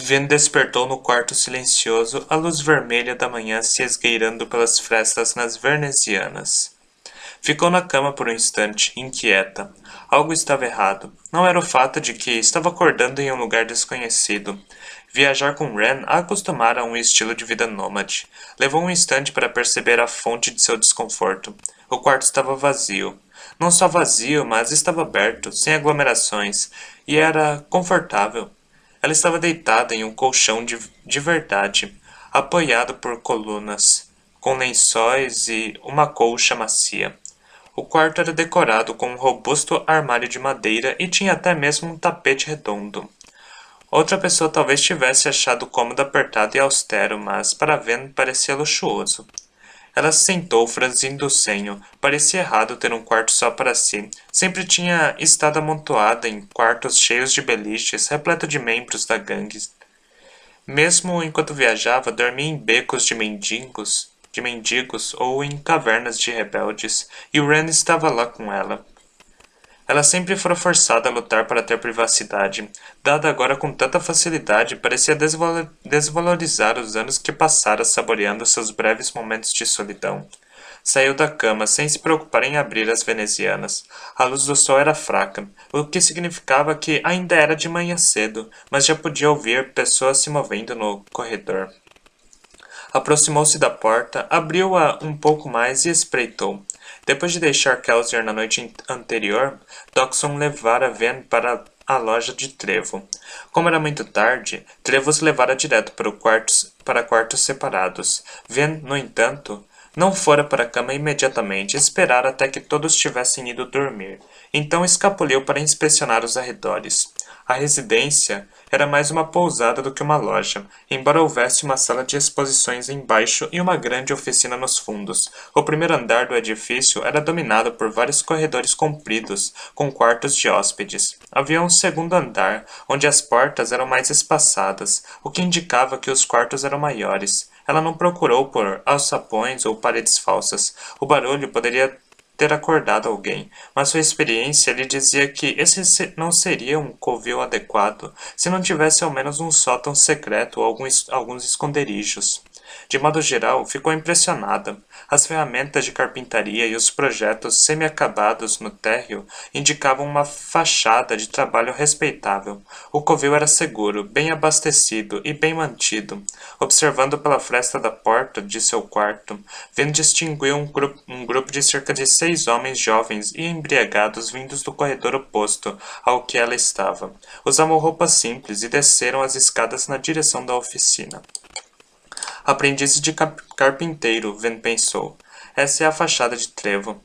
Ven despertou no quarto silencioso, a luz vermelha da manhã se esgueirando pelas frestas nas venezianas. Ficou na cama por um instante, inquieta. Algo estava errado. Não era o fato de que estava acordando em um lugar desconhecido. Viajar com Ren a acostumara a um estilo de vida nômade. Levou um instante para perceber a fonte de seu desconforto. O quarto estava vazio. Não só vazio, mas estava aberto, sem aglomerações, e era confortável. Ela estava deitada em um colchão de verdade, apoiado por colunas, com lençóis e uma colcha macia. O quarto era decorado com um robusto armário de madeira e tinha até mesmo um tapete redondo. Outra pessoa talvez tivesse achado o cômodo apertado e austero, mas para Ven parecia luxuoso. Ela se sentou, franzindo o senho. Parecia errado ter um quarto só para si. Sempre tinha estado amontoada em quartos cheios de beliches, repleto de membros da gangue. Mesmo enquanto viajava, dormia em becos de mendigos ou em cavernas de rebeldes, e Ren estava lá com ela. Ela sempre fora forçada a lutar para ter privacidade. Dada agora com tanta facilidade, parecia desvalorizar os anos que passara saboreando seus breves momentos de solidão. Saiu da cama sem se preocupar em abrir as venezianas. A luz do sol era fraca, o que significava que ainda era de manhã cedo, mas já podia ouvir pessoas se movendo no corredor. Aproximou-se da porta, abriu-a um pouco mais e espreitou. Depois de deixar Kelsier na noite anterior, Dawson levara Ven para a loja de Trevo. Como era muito tarde, Trevo os levara direto para quartos separados. Ven, no entanto, não fora para a cama imediatamente, esperara até que todos tivessem ido dormir. Então escapuliu para inspecionar os arredores. A residência era mais uma pousada do que uma loja, embora houvesse uma sala de exposições embaixo e uma grande oficina nos fundos. O primeiro andar do edifício era dominado por vários corredores compridos, com quartos de hóspedes. Havia um segundo andar, onde as portas eram mais espaçadas, o que indicava que os quartos eram maiores. Ela não procurou por alçapões ou paredes falsas. O barulho poderia ter acordado alguém, mas sua experiência lhe dizia que esse não seria um covil adequado se não tivesse ao menos um sótão secreto ou alguns esconderijos. De modo geral, ficou impressionada. As ferramentas de carpintaria e os projetos semi-acabados no térreo indicavam uma fachada de trabalho respeitável. O covil era seguro, bem abastecido e bem mantido. Observando pela fresta da porta de seu quarto, Ven distinguiu um grupo de cerca de 6 homens jovens e embriagados vindos do corredor oposto ao que ela estava. Usavam roupas simples e desceram as escadas na direção da oficina. Aprendiz de carpinteiro, Ven pensou. Essa é a fachada de Trevo.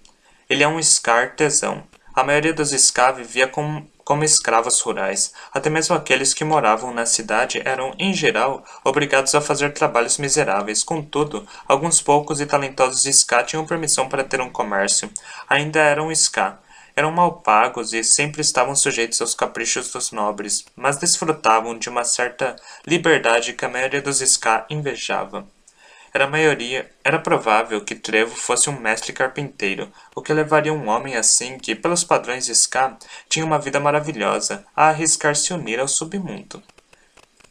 Ele é um Ska artesão. A maioria dos Ska vivia como escravos rurais. Até mesmo aqueles que moravam na cidade eram, em geral, obrigados a fazer trabalhos miseráveis. Contudo, alguns poucos e talentosos Ska tinham permissão para ter um comércio. Ainda eram Ska. Eram mal pagos e sempre estavam sujeitos aos caprichos dos nobres, mas desfrutavam de uma certa liberdade que a maioria dos Ska invejava. Era provável que Trevo fosse um mestre carpinteiro, o que levaria um homem assim que, pelos padrões Ska, tinha uma vida maravilhosa, a arriscar se unir ao submundo.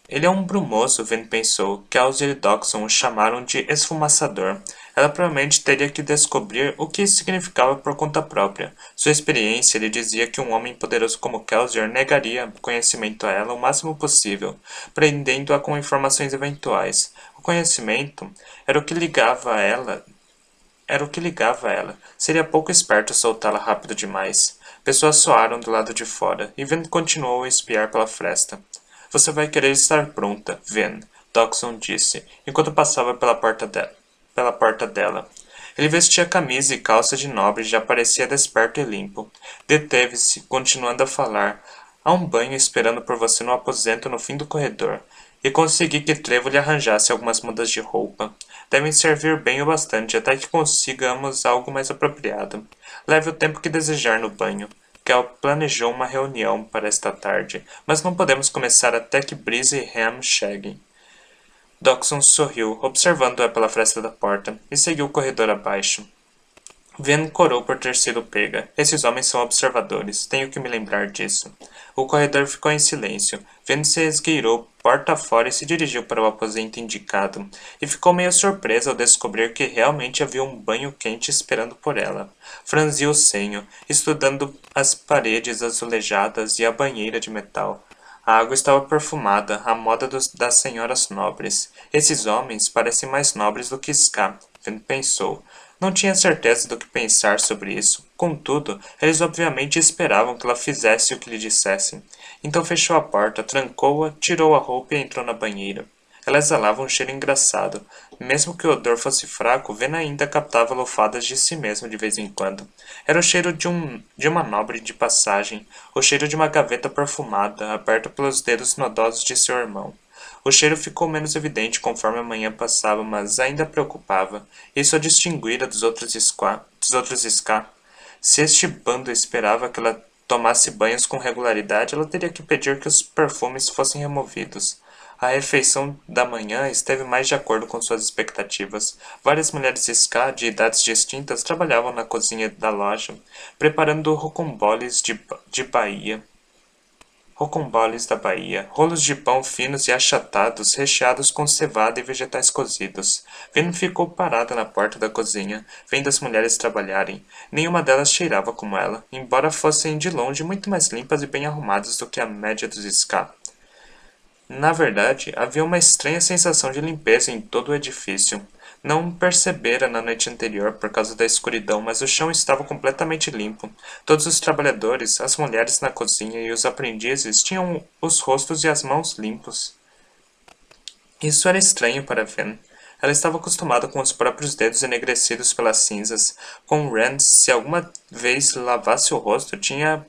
Ele é um brumoso, Ven pensou. Kelsey e Dawson o chamaram de esfumaçador. Ela provavelmente teria que descobrir o que isso significava por conta própria. Sua experiência lhe dizia que um homem poderoso como Kelsier negaria conhecimento a ela o máximo possível, prendendo-a com informações eventuais. O conhecimento era o que ligava a ela. Seria pouco esperto soltá-la rápido demais. Pessoas soaram do lado de fora, e Ven continuou a espiar pela fresta. Você vai querer estar pronta, Ven, Dawson disse, enquanto passava pela porta dela. Ele vestia camisa e calça de nobre e já parecia desperto e limpo. Deteve-se, continuando a falar. Há um banho esperando por você no aposento no fim do corredor. E consegui que Trevo lhe arranjasse algumas mudas de roupa. Devem servir bem o bastante até que consigamos algo mais apropriado. Leve o tempo que desejar no banho. Kel planejou uma reunião para esta tarde, mas não podemos começar até que Breeze e Ham cheguem. Dawson sorriu, observando-a pela fresta da porta, e seguiu o corredor abaixo. Ven corou por ter sido pega. Esses homens são observadores. Tenho que me lembrar disso. O corredor ficou em silêncio. Ven se esgueirou porta fora e se dirigiu para o aposento indicado. E ficou meio surpresa ao descobrir que realmente havia um banho quente esperando por ela. Franziu o senho, estudando as paredes azulejadas e a banheira de metal. A água estava perfumada, à moda das senhoras nobres. Esses homens parecem mais nobres do que Ska, Ven pensou. Não tinha certeza do que pensar sobre isso. Contudo, eles obviamente esperavam que ela fizesse o que lhe dissessem. Então fechou a porta, trancou-a, tirou a roupa e entrou na banheira. Ela exalava um cheiro engraçado. Mesmo que o odor fosse fraco, Vena ainda captava lufadas de si mesmo de vez em quando. Era o cheiro de uma nobre de passagem, o cheiro de uma gaveta perfumada, aberta pelos dedos nodosos de seu irmão. O cheiro ficou menos evidente conforme a manhã passava, mas ainda preocupava. Isso a distinguira dos outros ska. Se este bando esperava que ela tomasse banhos com regularidade, ela teria que pedir que os perfumes fossem removidos. A refeição da manhã esteve mais de acordo com suas expectativas. Várias mulheres ska de idades distintas trabalhavam na cozinha da loja, preparando rocamboles de Bahia. Rocamboles da Bahia, rolos de pão finos e achatados, recheados com cevada e vegetais cozidos. Vino ficou parada na porta da cozinha, vendo as mulheres trabalharem. Nenhuma delas cheirava como ela, embora fossem de longe muito mais limpas e bem arrumadas do que a média dos ska. Na verdade, havia uma estranha sensação de limpeza em todo o edifício. Não percebera na noite anterior por causa da escuridão, mas o chão estava completamente limpo. Todos os trabalhadores, as mulheres na cozinha e os aprendizes tinham os rostos e as mãos limpos. Isso era estranho para Ven. Ela estava acostumada com os próprios dedos enegrecidos pelas cinzas. Com Rand, se alguma vez lavasse o rosto, tinha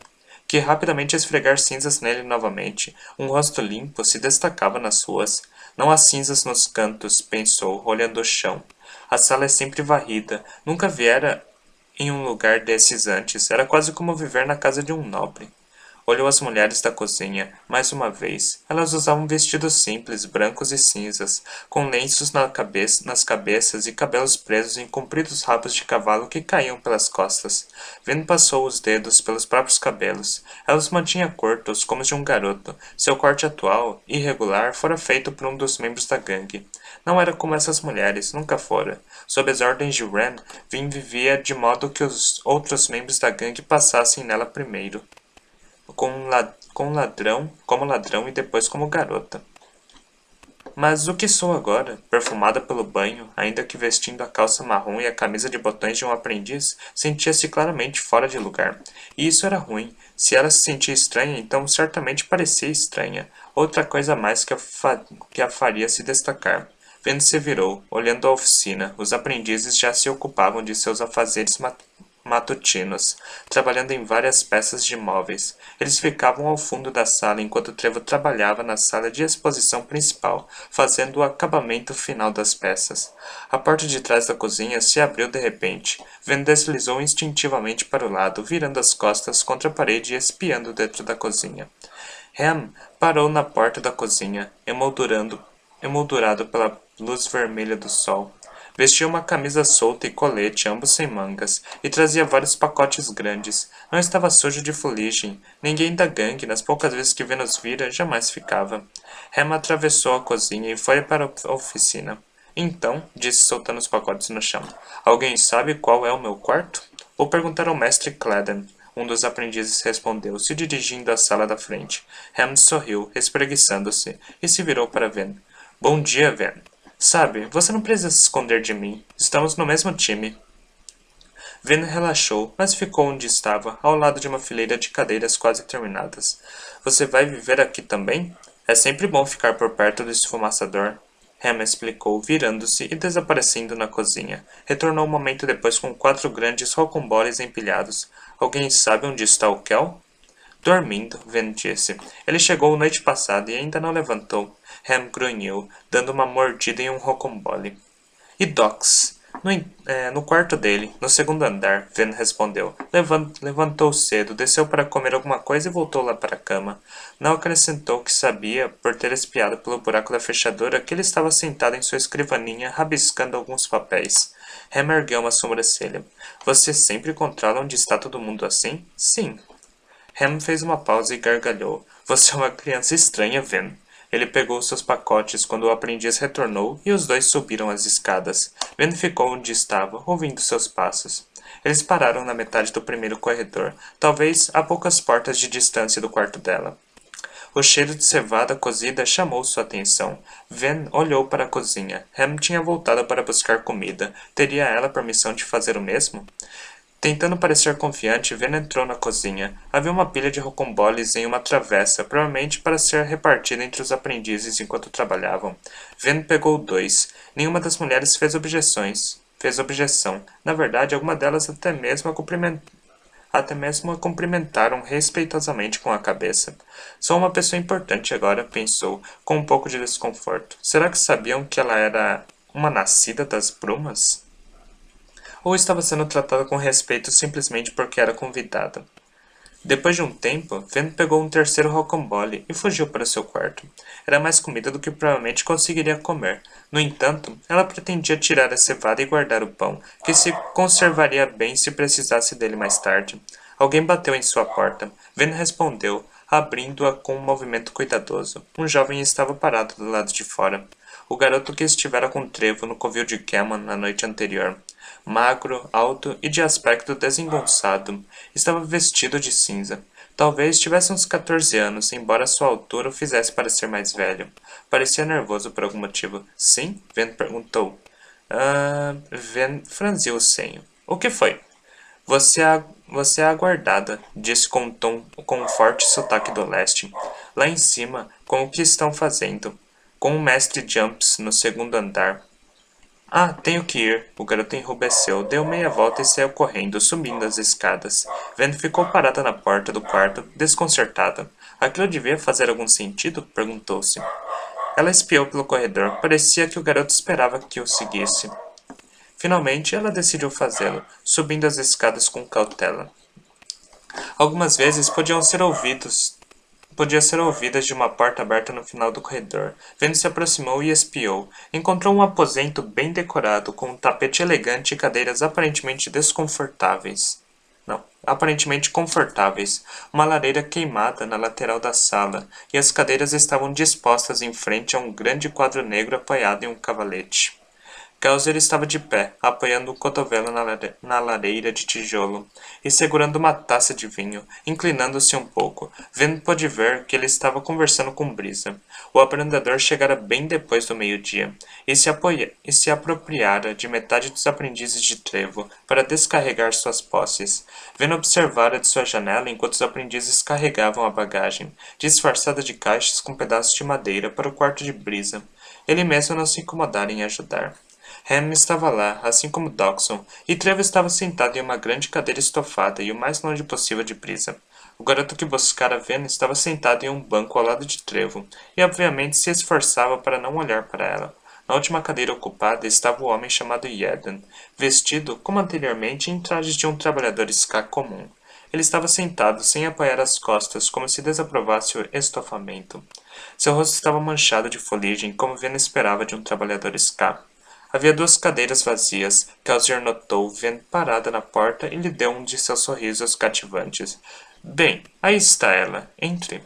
que rapidamente esfregar cinzas nele novamente. Um rosto limpo se destacava nas ruas. Não há cinzas nos cantos, pensou, olhando o chão. A sala é sempre varrida. Nunca viera em um lugar desses antes. Era quase como viver na casa de um nobre. Olhou as mulheres da cozinha, mais uma vez. Elas usavam vestidos simples, brancos e cinzas, com lenços nas cabeças e cabelos presos em compridos rabos de cavalo que caíam pelas costas. Vendo passou os dedos pelos próprios cabelos. Ela os mantinha curtos, como os de um garoto. Seu corte atual, irregular, fora feito por um dos membros da gangue. Não era como essas mulheres, nunca fora. Sob as ordens de Rand, Vin vivia de modo que os outros membros da gangue passassem nela primeiro como ladrão e depois como garota. Mas o que sou agora, perfumada pelo banho, ainda que vestindo a calça marrom e a camisa de botões de um aprendiz, sentia-se claramente fora de lugar. E isso era ruim. Se ela se sentia estranha, então certamente parecia estranha. Outra coisa a mais que a faria se destacar. Vendo se virou, olhando a oficina. Os aprendizes já se ocupavam de seus afazeres matutinos, trabalhando em várias peças de móveis. Eles ficavam ao fundo da sala enquanto Trevo trabalhava na sala de exposição principal, fazendo o acabamento final das peças. A porta de trás da cozinha se abriu de repente. Ven deslizou instintivamente para o lado, virando as costas contra a parede e espiando dentro da cozinha. Ham parou na porta da cozinha, emoldurado pela luz vermelha do sol. Vestia uma camisa solta e colete, ambos sem mangas, e trazia vários pacotes grandes. Não estava sujo de fuligem. Ninguém da gangue, nas poucas vezes que Venus vira, jamais ficava. Rema atravessou a cozinha e foi para a oficina. Então, disse soltando os pacotes no chão, alguém sabe qual é o meu quarto? Vou perguntar ao mestre Cladden. Um dos aprendizes respondeu, se dirigindo à sala da frente. Ham sorriu, espreguiçando-se, e se virou para Ven. Bom dia, Ven. Sabe, você não precisa se esconder de mim. Estamos no mesmo time. Ven relaxou, mas ficou onde estava, ao lado de uma fileira de cadeiras quase terminadas. Você vai viver aqui também? É sempre bom ficar por perto do esfumaçador. Hannah explicou, virando-se e desaparecendo na cozinha. Retornou um momento depois com 4 grandes rocamboles empilhados. Alguém sabe onde está o Kel? Dormindo, Ven disse. Ele chegou noite passada e ainda não levantou. Ham grunhiu, dando uma mordida em um rocambole. E Dox? No quarto dele, no segundo andar, Ven respondeu. Levantou cedo, desceu para comer alguma coisa e voltou lá para a cama. Não acrescentou que sabia, por ter espiado pelo buraco da fechadura, que ele estava sentado em sua escrivaninha, rabiscando alguns papéis. Ham ergueu uma sobrancelha. Você sempre controla onde está todo mundo assim? Sim. Ham fez uma pausa e gargalhou. Você é uma criança estranha, Ven. Ele pegou seus pacotes quando o aprendiz retornou e os dois subiram as escadas. Ven ficou onde estava, ouvindo seus passos. Eles pararam na metade do primeiro corredor, talvez a poucas portas de distância do quarto dela. O cheiro de cevada cozida chamou sua atenção. Ven olhou para a cozinha. Ham tinha voltado para buscar comida. Teria ela permissão de fazer o mesmo? Tentando parecer confiante, Ven entrou na cozinha. Havia uma pilha de rocamboles em uma travessa, provavelmente para ser repartida entre os aprendizes enquanto trabalhavam. Ven pegou dois. Nenhuma das mulheres fez objeção. Na verdade, alguma delas até mesmo a cumprimentaram respeitosamente com a cabeça. Sou uma pessoa importante agora, pensou, com um pouco de desconforto. Será que sabiam que ela era uma nascida das brumas? Ou estava sendo tratada com respeito simplesmente porque era convidada? Depois de um tempo, Ven pegou um terceiro rocambole e fugiu para seu quarto. Era mais comida do que provavelmente conseguiria comer. No entanto, ela pretendia tirar a cevada e guardar o pão, que se conservaria bem se precisasse dele mais tarde. Alguém bateu em sua porta. Ven respondeu, abrindo-a com um movimento cuidadoso. Um jovem estava parado do lado de fora. O garoto que estivera com Trevo no covil de Cameron na noite anterior. Magro, alto e de aspecto desengonçado, estava vestido de cinza. Talvez tivesse uns 14 anos, embora sua altura o fizesse parecer mais velho. Parecia nervoso por algum motivo. Sim? Ven perguntou. Ven franziu o senho. O que foi? Você é aguardada, disse com com um forte sotaque do leste. Lá em cima, com o que estão fazendo? Com o mestre Jumps no segundo andar. Ah, tenho que ir. O garoto enrubesceu, deu meia volta e saiu correndo, subindo as escadas. Ven ficou parada na porta do quarto, desconcertada. Aquilo devia fazer algum sentido? Perguntou-se. Ela espiou pelo corredor. Parecia que o garoto esperava que o seguisse. Finalmente, ela decidiu fazê-lo, subindo as escadas com cautela. Algumas vezes podia ser ouvidas de uma porta aberta no final do corredor. Ven se aproximou e espiou. Encontrou um aposento bem decorado, com um tapete elegante e cadeiras aparentemente desconfortáveis. Não, aparentemente confortáveis. Uma lareira queimada na lateral da sala, e as cadeiras estavam dispostas em frente a um grande quadro negro apoiado em um cavalete. Kelsier estava de pé, apoiando o cotovelo na lareira de tijolo e segurando uma taça de vinho, inclinando-se um pouco. Ven pôde ver que ele estava conversando com Brisa. O aprendedor chegara bem depois do meio-dia e se apropriara de metade dos aprendizes de Trevo para descarregar suas posses. Ven observara de sua janela enquanto os aprendizes carregavam a bagagem, disfarçada de caixas com pedaços de madeira, para o quarto de Brisa. Ele mesmo não se incomodara em ajudar. Ham estava lá, assim como Dawson, e Trevor estava sentado em uma grande cadeira estofada e o mais longe possível de Brisa. O garoto que buscara Ven estava sentado em um banco ao lado de Trevo, e obviamente se esforçava para não olhar para ela. Na última cadeira ocupada estava o homem chamado Jeden, vestido, como anteriormente, em trajes de um trabalhador ska comum. Ele estava sentado, sem apoiar as costas, como se desaprovasse o estofamento. Seu rosto estava manchado de fuligem, como Ven esperava de um trabalhador ska. Havia duas cadeiras vazias. Kelsier notou Ven parada na porta e lhe deu um de seus sorrisos cativantes. Bem, aí está ela. Entre.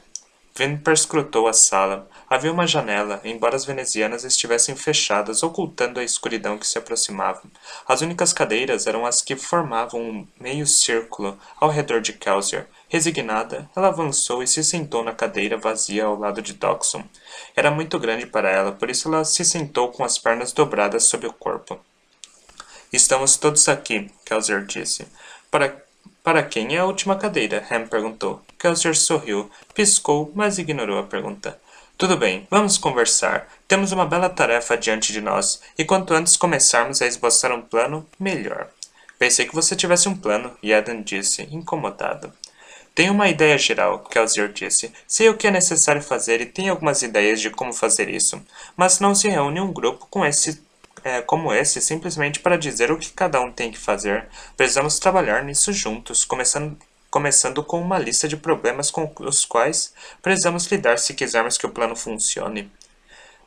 Ven perscrutou a sala. Havia uma janela, embora as venezianas estivessem fechadas, ocultando a escuridão que se aproximava. As únicas cadeiras eram as que formavam um meio círculo ao redor de Kelsier. Resignada, ela avançou e se sentou na cadeira vazia ao lado de Dawson. Era muito grande para ela, por isso ela se sentou com as pernas dobradas sobre o corpo. Estamos todos aqui, Kelsier disse. Para quem é a última cadeira? Ham perguntou. Kelsier sorriu, piscou, mas ignorou a pergunta. Tudo bem, vamos conversar. Temos uma bela tarefa diante de nós, e quanto antes começarmos a esboçar um plano, melhor. Pensei que você tivesse um plano, Jeden disse, incomodado. Tenho uma ideia geral, Kelsier disse. Sei o que é necessário fazer e tenho algumas ideias de como fazer isso. Mas não se reúne um grupo como esse simplesmente para dizer o que cada um tem que fazer. Precisamos trabalhar nisso juntos, começando com uma lista de problemas com os quais precisamos lidar se quisermos que o plano funcione.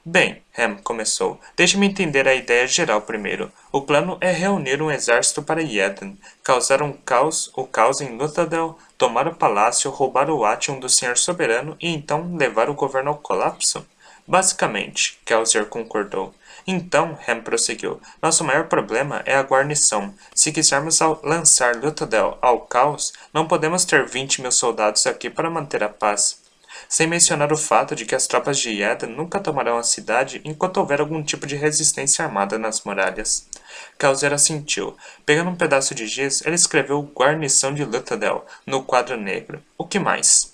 Bem, Ham começou. Deixe-me entender a ideia geral primeiro. O plano é reunir um exército para Eden, causar o caos em Luthadel, tomar o palácio, roubar o Atium do Senhor Soberano e então levar o governo ao colapso? Basicamente, Kelsier concordou. Então, Ham prosseguiu, nosso maior problema é a guarnição. Se quisermos lançar Luthadel ao caos, não podemos ter 20.000 soldados aqui para manter a paz. Sem mencionar o fato de que as tropas de Ieda nunca tomarão a cidade enquanto houver algum tipo de resistência armada nas muralhas. Calzer assentiu. Pegando um pedaço de giz, ele escreveu Guarnição de Luthadel no quadro negro. O que mais?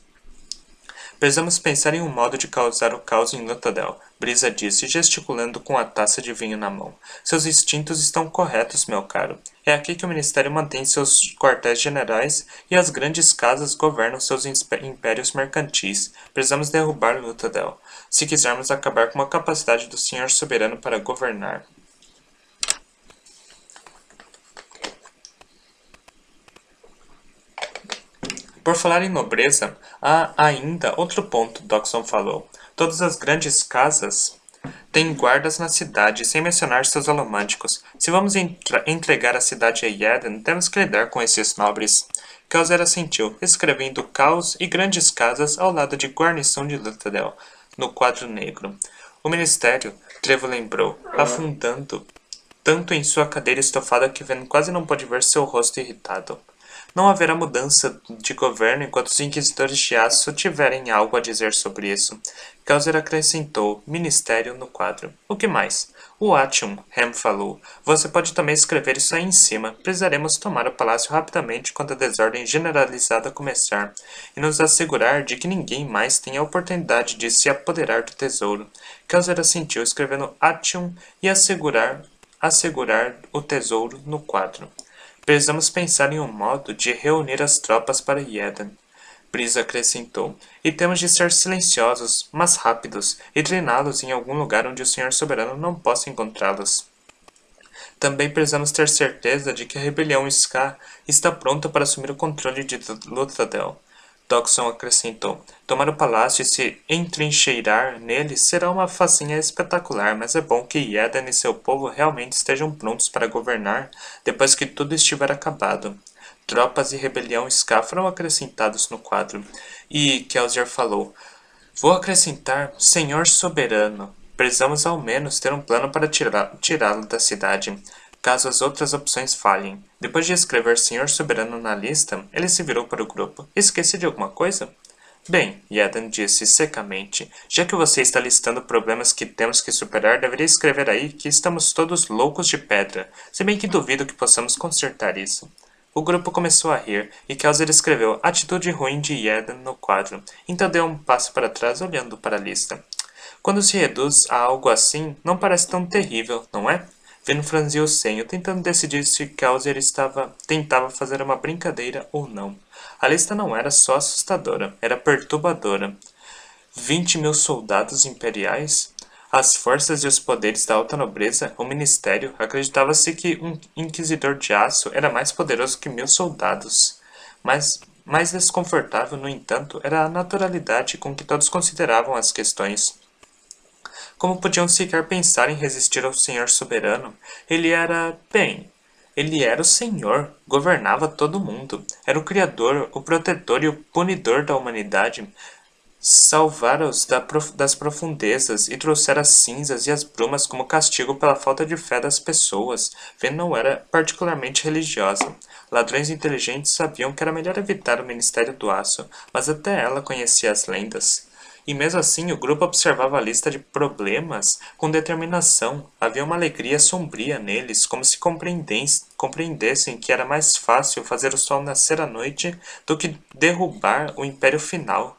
Precisamos pensar em um modo de causar o caos em Luthadel, Brisa disse, gesticulando com a taça de vinho na mão. Seus instintos estão corretos, meu caro. É aqui que o Ministério mantém seus quartéis generais e as grandes casas governam seus impérios mercantis. Precisamos derrubar Luthadel, se quisermos acabar com a capacidade do Senhor Soberano para governar. Por falar em nobreza, há ainda outro ponto, Dockson falou. Todas as grandes casas têm guardas na cidade, sem mencionar seus alomânticos. Se vamos entregar a cidade a Eden, temos que lidar com esses nobres. Kelzer assentiu, escrevendo caos e grandes casas ao lado de guarnição de Luthadel, no quadro negro. O ministério, Trevo lembrou, afundando tanto em sua cadeira estofada que Ven quase não pôde ver seu rosto irritado. Não haverá mudança de governo enquanto os inquisidores de aço tiverem algo a dizer sobre isso. Kelzer acrescentou Ministério no quadro. O que mais? O Atium, Ham falou. Você pode também escrever isso aí em cima. Precisaremos tomar o palácio rapidamente quando a desordem generalizada começar, e nos assegurar de que ninguém mais tenha a oportunidade de se apoderar do tesouro. Kelzer assentiu, escrevendo Atium e assegurar o tesouro no quadro. Precisamos pensar em um modo de reunir as tropas para Eden. Brisa acrescentou. E temos de ser silenciosos, mas rápidos, e treiná-los em algum lugar onde o Senhor Soberano não possa encontrá-los. Também precisamos ter certeza de que a rebelião Ska está pronta para assumir o controle de Luthadel. Dockson acrescentou. Tomar o palácio e se entrincheirar nele será uma façanha espetacular, mas é bom que Eden e seu povo realmente estejam prontos para governar depois que tudo estiver acabado. Tropas e rebelião Ska foram acrescentados no quadro. E Kelsier falou. Vou acrescentar Senhor Soberano. Precisamos ao menos ter um plano para tirá-lo da cidade, caso as outras opções falhem. Depois de escrever Senhor Soberano na lista, ele se virou para o grupo. Esqueci de alguma coisa? Bem, Yadan disse secamente, já que você está listando problemas que temos que superar, deveria escrever aí que estamos todos loucos de pedra, se bem que duvido que possamos consertar isso. O grupo começou a rir, e Kelser escreveu Atitude ruim de Yadan no quadro, então deu um passo para trás olhando para a lista. Quando se reduz a algo assim, não parece tão terrível, não é? Ven franziu o senho, tentando decidir se Kelser tentava fazer uma brincadeira ou não. A lista não era só assustadora, era perturbadora. 20.000 soldados imperiais? As forças e os poderes da alta nobreza, o ministério, acreditava-se que um inquisidor de aço era mais poderoso que 1.000 soldados. Mas mais desconfortável, no entanto, era a naturalidade com que todos consideravam as questões. Como podiam sequer pensar em resistir ao Senhor Soberano? Ele era, bem, ele era o Senhor, governava todo mundo. Era o Criador, o protetor e o punidor da humanidade. Salvara-os das profundezas e trouxera as cinzas e as brumas como castigo pela falta de fé das pessoas. Ven não era particularmente religiosa. Ladrões inteligentes sabiam que era melhor evitar o Ministério do Aço, mas até ela conhecia as lendas. E mesmo assim o grupo observava a lista de problemas com determinação. Havia uma alegria sombria neles, como se compreendessem que era mais fácil fazer o sol nascer à noite do que derrubar o Império Final.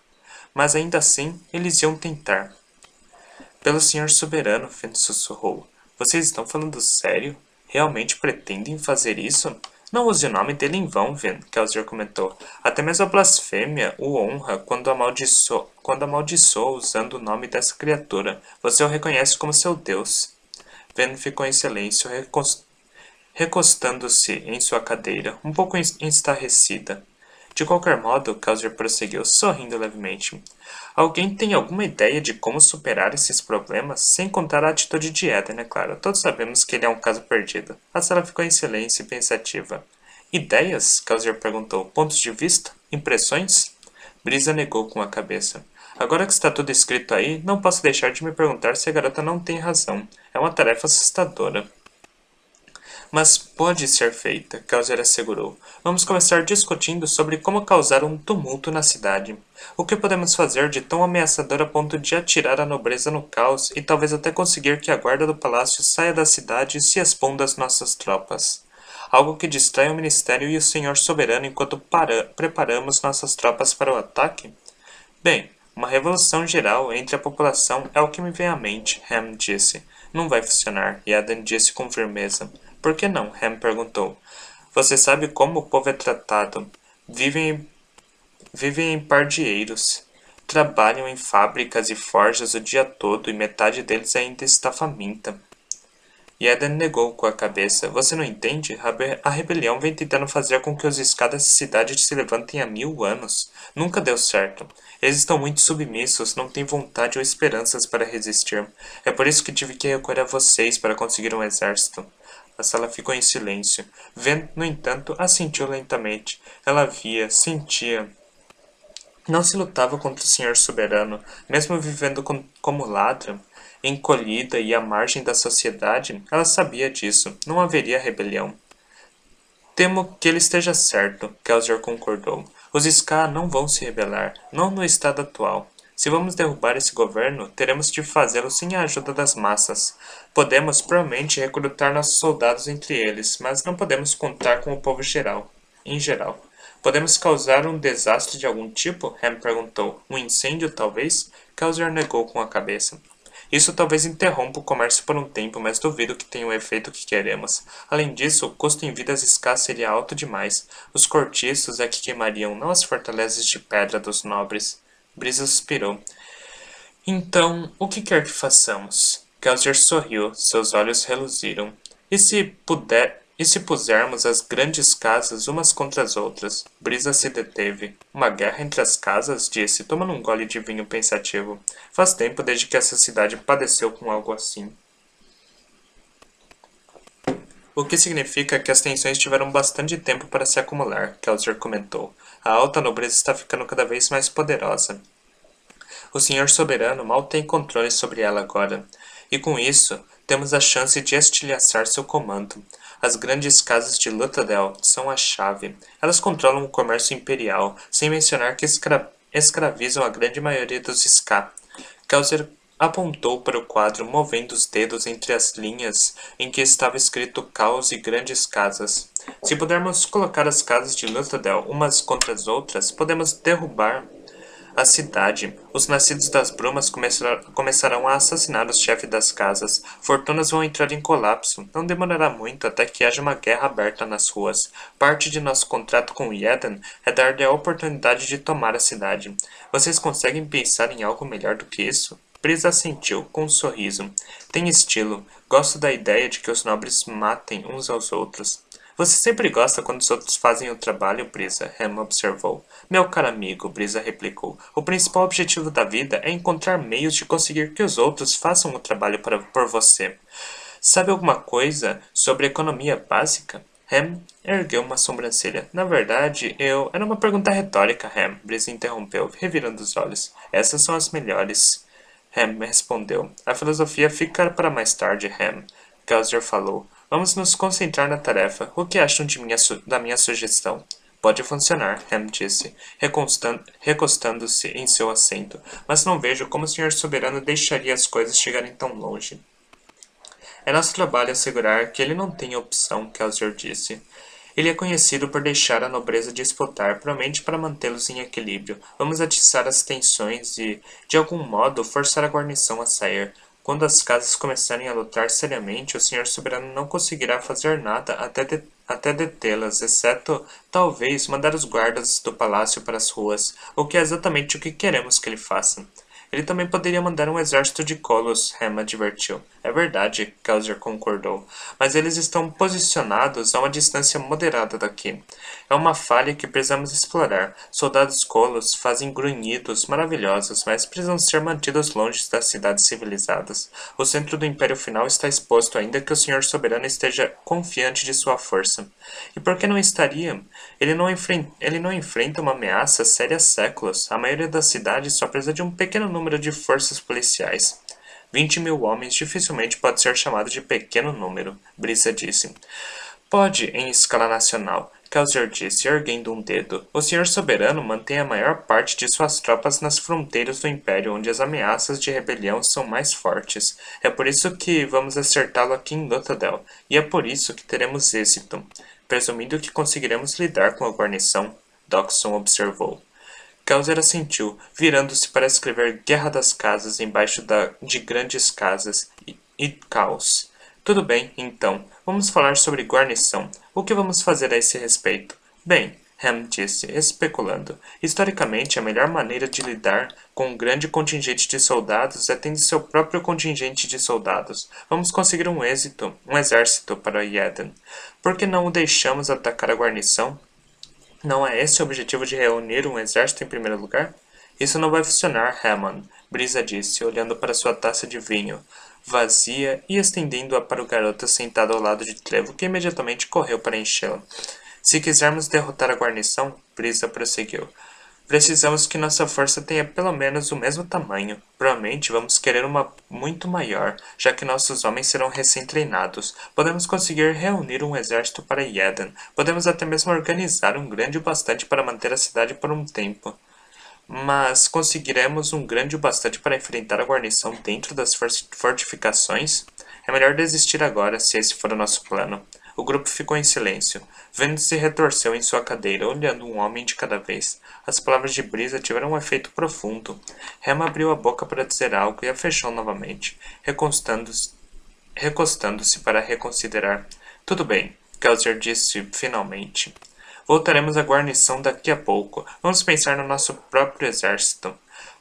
Mas ainda assim, eles iam tentar. Pelo Senhor Soberano, Fen sussurrou. Vocês estão falando sério? Realmente pretendem fazer isso? Não use o nome dele em vão, Ven, Kelsier comentou. Até mesmo a blasfêmia o honra quando amaldiçoa usando o nome dessa criatura. Você o reconhece como seu Deus. Ven ficou em silêncio, recostando-se em sua cadeira, um pouco estarrecida. De qualquer modo, Causer prosseguiu, sorrindo levemente. Alguém tem alguma ideia de como superar esses problemas? Sem contar a atitude de Eden, é claro. Todos sabemos que ele é um caso perdido. A sala ficou em silêncio e pensativa. Ideias? Causer perguntou. Pontos de vista? Impressões? Brisa negou com a cabeça. Agora que está tudo escrito aí, não posso deixar de me perguntar se a garota não tem razão. É uma tarefa assustadora. Mas pode ser feita, Causer assegurou. Vamos começar discutindo sobre como causar um tumulto na cidade. O que podemos fazer de tão ameaçador a ponto de atirar a nobreza no caos e talvez até conseguir que a guarda do palácio saia da cidade e se exponda às nossas tropas? Algo que distrai o ministério e o senhor soberano enquanto preparamos nossas tropas para o ataque? Bem, uma revolução geral entre a população é o que me vem à mente, Ham disse. Não vai funcionar, Yaden disse com firmeza. Por que não? Ham perguntou. Você sabe como o povo é tratado. Vivem, vivem em pardieiros. Trabalham em fábricas e forjas o dia todo e metade deles ainda está faminta. Yaden negou com a cabeça. Você não entende? A rebelião vem tentando fazer com que os escadas da cidade se levantem há 1000 anos. Nunca deu certo. Eles estão muito submissos, não têm vontade ou esperanças para resistir. É por isso que tive que recorrer a vocês para conseguir um exército. A sala ficou em silêncio. Ven, no entanto, assentiu lentamente. Ela via, sentia. Não se lutava contra o senhor soberano, mesmo vivendo como ladra, encolhida e à margem da sociedade, ela sabia disso, não haveria rebelião. Temo que ele esteja certo, Kelsier concordou. Os Ska não vão se rebelar, não no estado atual. Se vamos derrubar esse governo, teremos de fazê-lo sem a ajuda das massas. Podemos, provavelmente, recrutar nossos soldados entre eles, mas não podemos contar com o povo geral, em geral. Podemos causar um desastre de algum tipo? Ham perguntou. Um incêndio, talvez? Kelsier negou com a cabeça. Isso talvez interrompa o comércio por um tempo, mas duvido que tenha o efeito que queremos. Além disso, o custo em vidas escassas seria alto demais. Os cortiços é que queimariam, não as fortalezas de pedra dos nobres. Brisa suspirou. Então, o que quer que façamos? Kelsier sorriu, seus olhos reluziram. E se pusermos as grandes casas umas contra as outras? Brisa se deteve. Uma guerra entre as casas? Disse, tomando um gole de vinho pensativo. Faz tempo desde que essa cidade padeceu com algo assim. O que significa que as tensões tiveram bastante tempo para se acumular, Kelsier comentou. A alta nobreza está ficando cada vez mais poderosa. O senhor soberano mal tem controle sobre ela agora. E com isso, temos a chance de estilhaçar seu comando. As grandes casas de Luthadel são a chave. Elas controlam o comércio imperial, sem mencionar que escravizam a grande maioria dos Ska. Kelsier apontou para o quadro, movendo os dedos entre as linhas em que estava escrito caos e grandes casas. Se pudermos colocar as casas de Luthadel umas contra as outras, podemos derrubar a cidade. Os nascidos das brumas começarão a assassinar os chefes das casas. Fortunas vão entrar em colapso. Não demorará muito até que haja uma guerra aberta nas ruas. Parte de nosso contrato com Eden é dar-lhe a oportunidade de tomar a cidade. Vocês conseguem pensar em algo melhor do que isso? Brisa assentiu, com um sorriso. Tem estilo. Gosto da ideia de que os nobres matem uns aos outros. Você sempre gosta quando os outros fazem o trabalho, Brisa, Ham observou. Meu caro amigo, Brisa replicou, o principal objetivo da vida é encontrar meios de conseguir que os outros façam o trabalho por você. Sabe alguma coisa sobre economia básica? Ham ergueu uma sobrancelha. Na verdade, Era uma pergunta retórica, Ham, Brisa interrompeu, revirando os olhos. Essas são as melhores. Ham respondeu. A filosofia fica para mais tarde, Ham. Kelsier falou. Vamos nos concentrar na tarefa. O que acham da minha sugestão? Pode funcionar, Ham disse, recostando-se em seu assento, mas não vejo como o senhor soberano deixaria as coisas chegarem tão longe. É nosso trabalho assegurar que ele não tenha opção, Kelsier disse. Ele é conhecido por deixar a nobreza disputar, provavelmente para mantê-los em equilíbrio. Vamos atiçar as tensões e, de algum modo, forçar a guarnição a sair. Quando as casas começarem a lutar seriamente, o senhor soberano não conseguirá fazer nada até detê-las, exceto, talvez, mandar os guardas do palácio para as ruas, o que é exatamente o que queremos que ele faça. Ele também poderia mandar um exército de colos, Ham advertiu. É verdade, Kelsier concordou. Mas eles estão posicionados a uma distância moderada daqui. É uma falha que precisamos explorar. Soldados colos fazem grunhidos maravilhosos, mas precisam ser mantidos longe das cidades civilizadas. O centro do Império Final está exposto ainda que o Senhor Soberano esteja confiante de sua força. E por que não estaria? Ele não enfrenta uma ameaça séria há séculos. A maioria das cidades só precisa de um pequeno número de forças policiais. 20.000 homens dificilmente pode ser chamado de pequeno número, Brisa disse. Pode, em escala nacional, Kelsier disse, erguendo um dedo. O Senhor Soberano mantém a maior parte de suas tropas nas fronteiras do Império, onde as ameaças de rebelião são mais fortes. É por isso que vamos acertá-lo aqui em Luthadel, e é por isso que teremos êxito. Presumindo que conseguiremos lidar com a guarnição, Doxon observou. Kelsier assentiu, virando-se para escrever Guerra das Casas embaixo de grandes casas e caos. Tudo bem, então. Vamos falar sobre guarnição. O que vamos fazer a esse respeito? Bem, Ham disse, especulando. Historicamente, a melhor maneira de lidar com um grande contingente de soldados é tendo seu próprio contingente de soldados. Vamos conseguir um exército para Eden. Por que não o deixamos atacar a guarnição? Não é esse o objetivo de reunir um exército em primeiro lugar? Isso não vai funcionar, Hammond, Brisa disse, olhando para sua taça de vinho, vazia e estendendo-a para o garoto sentado ao lado de Trevo, que imediatamente correu para enchê-la. Se quisermos derrotar a guarnição, Brisa prosseguiu, precisamos que nossa força tenha pelo menos o mesmo tamanho. Provavelmente vamos querer uma muito maior, já que nossos homens serão recém-treinados. Podemos conseguir reunir um exército para Eden. Podemos até mesmo organizar um grande o bastante para manter a cidade por um tempo. Mas conseguiremos um grande o bastante para enfrentar a guarnição dentro das fortificações? É melhor desistir agora, se esse for o nosso plano. O grupo ficou em silêncio. Vendo se retorceu em sua cadeira, olhando um homem de cada vez. As palavras de Brisa tiveram um efeito profundo. Rema abriu a boca para dizer algo e a fechou novamente, recostando-se para reconsiderar. Tudo bem, Kelsier disse finalmente. Voltaremos à guarnição daqui a pouco. Vamos pensar no nosso próprio exército.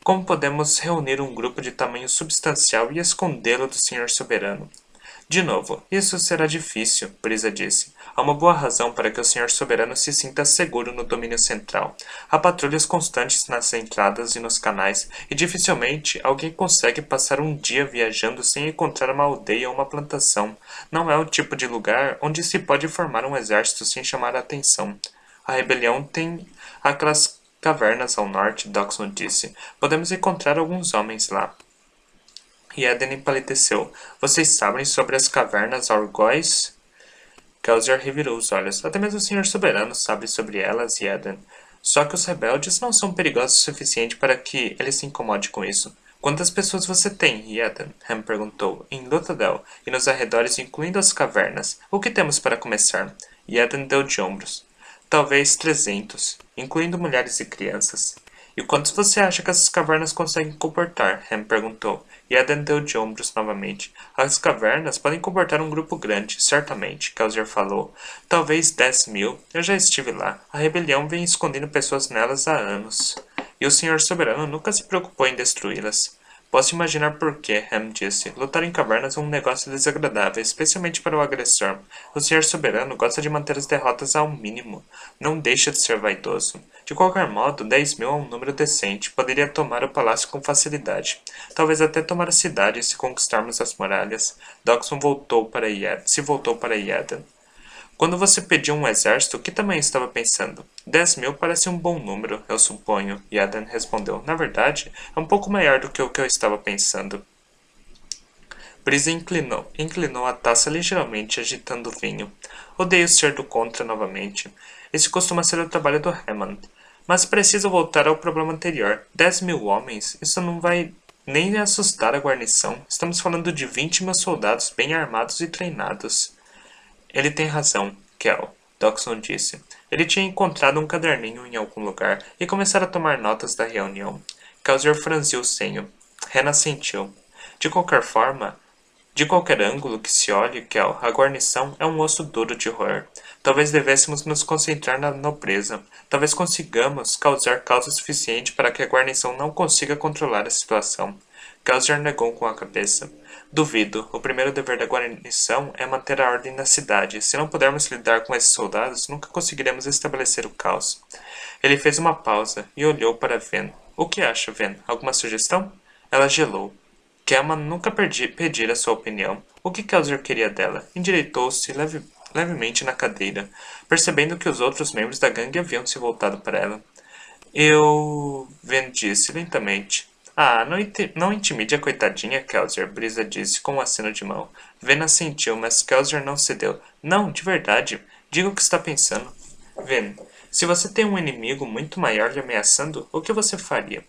Como podemos reunir um grupo de tamanho substancial e escondê-lo do Senhor Soberano? De novo, isso será difícil, Brisa disse. Há uma boa razão para que o Senhor Soberano se sinta seguro no domínio central. Há patrulhas constantes nas entradas e nos canais, e dificilmente alguém consegue passar um dia viajando sem encontrar uma aldeia ou uma plantação. Não é o tipo de lugar onde se pode formar um exército sem chamar a atenção. A rebelião tem aquelas cavernas ao norte, Doxon disse. Podemos encontrar alguns homens lá. E Eden empalideceu. Vocês sabem sobre as cavernas Orgóis? Kelsier revirou os olhos. Até mesmo o Senhor Soberano sabe sobre elas, Eden. Só que os rebeldes não são perigosos o suficiente para que ele se incomode com isso. Quantas pessoas você tem, Eden? Ham perguntou. Em Luthadel e nos arredores, incluindo as cavernas. O que temos para começar? Eden deu de ombros. Talvez 300, incluindo mulheres e crianças. E quantos você acha que essas cavernas conseguem comportar? Ham perguntou. E Eden deu de ombros novamente. As cavernas podem comportar um grupo grande, certamente, Kelsier falou. Talvez 10.000. Eu já estive lá. A rebelião vem escondendo pessoas nelas há anos. E o Senhor Soberano nunca se preocupou em destruí-las. Posso imaginar por que, Ham disse. Lutar em cavernas é um negócio desagradável, especialmente para o agressor. O Senhor Soberano gosta de manter as derrotas ao mínimo. Não deixa de ser vaidoso. De qualquer modo, 10.000 é um número decente. Poderia tomar o palácio com facilidade. Talvez até tomar a cidade se conquistarmos as muralhas. Doxon se voltou para Eden. Quando você pediu um exército, que tamanho estava pensando? 10.000 parece um bom número, eu suponho, Eden respondeu. Na verdade, é um pouco maior do que o que eu estava pensando. Brisa inclinou a taça ligeiramente, agitando o vinho. Odeio ser do contra novamente. Esse costuma ser o trabalho do Hammond. Mas preciso voltar ao problema anterior. 10.000 homens? Isso não vai nem assustar a guarnição. Estamos falando de 20.000 soldados bem armados e treinados. Ele tem razão, Kel, Doxon disse. Ele tinha encontrado um caderninho em algum lugar e começara a tomar notas da reunião. Kelsier franziu o senho. Ren assentiu. De qualquer forma, De qualquer ângulo que se olhe, Kel, a guarnição é um osso duro de roer. Talvez devêssemos nos concentrar na nobreza. Talvez consigamos causar causa suficiente para que a guarnição não consiga controlar a situação. Kelsier negou com a cabeça. Duvido. O primeiro dever da guarnição é manter a ordem na cidade. Se não pudermos lidar com esses soldados, nunca conseguiremos estabelecer o caos. Ele fez uma pausa e olhou para Ven. O que acha, Ven? Alguma sugestão? Ela gelou. Kelman nunca pedira sua opinião. O que Kelsier queria dela? Endireitou-se levemente na cadeira, percebendo que os outros membros da gangue haviam se voltado para ela. Ven disse lentamente. Ah, não intimide a coitadinha, Kelsier, Brisa disse com um aceno de mão. Ven assentiu, mas Kelsier não cedeu. Não, de verdade. Diga o que está pensando. Ven, se você tem um inimigo muito maior lhe ameaçando, o que você faria?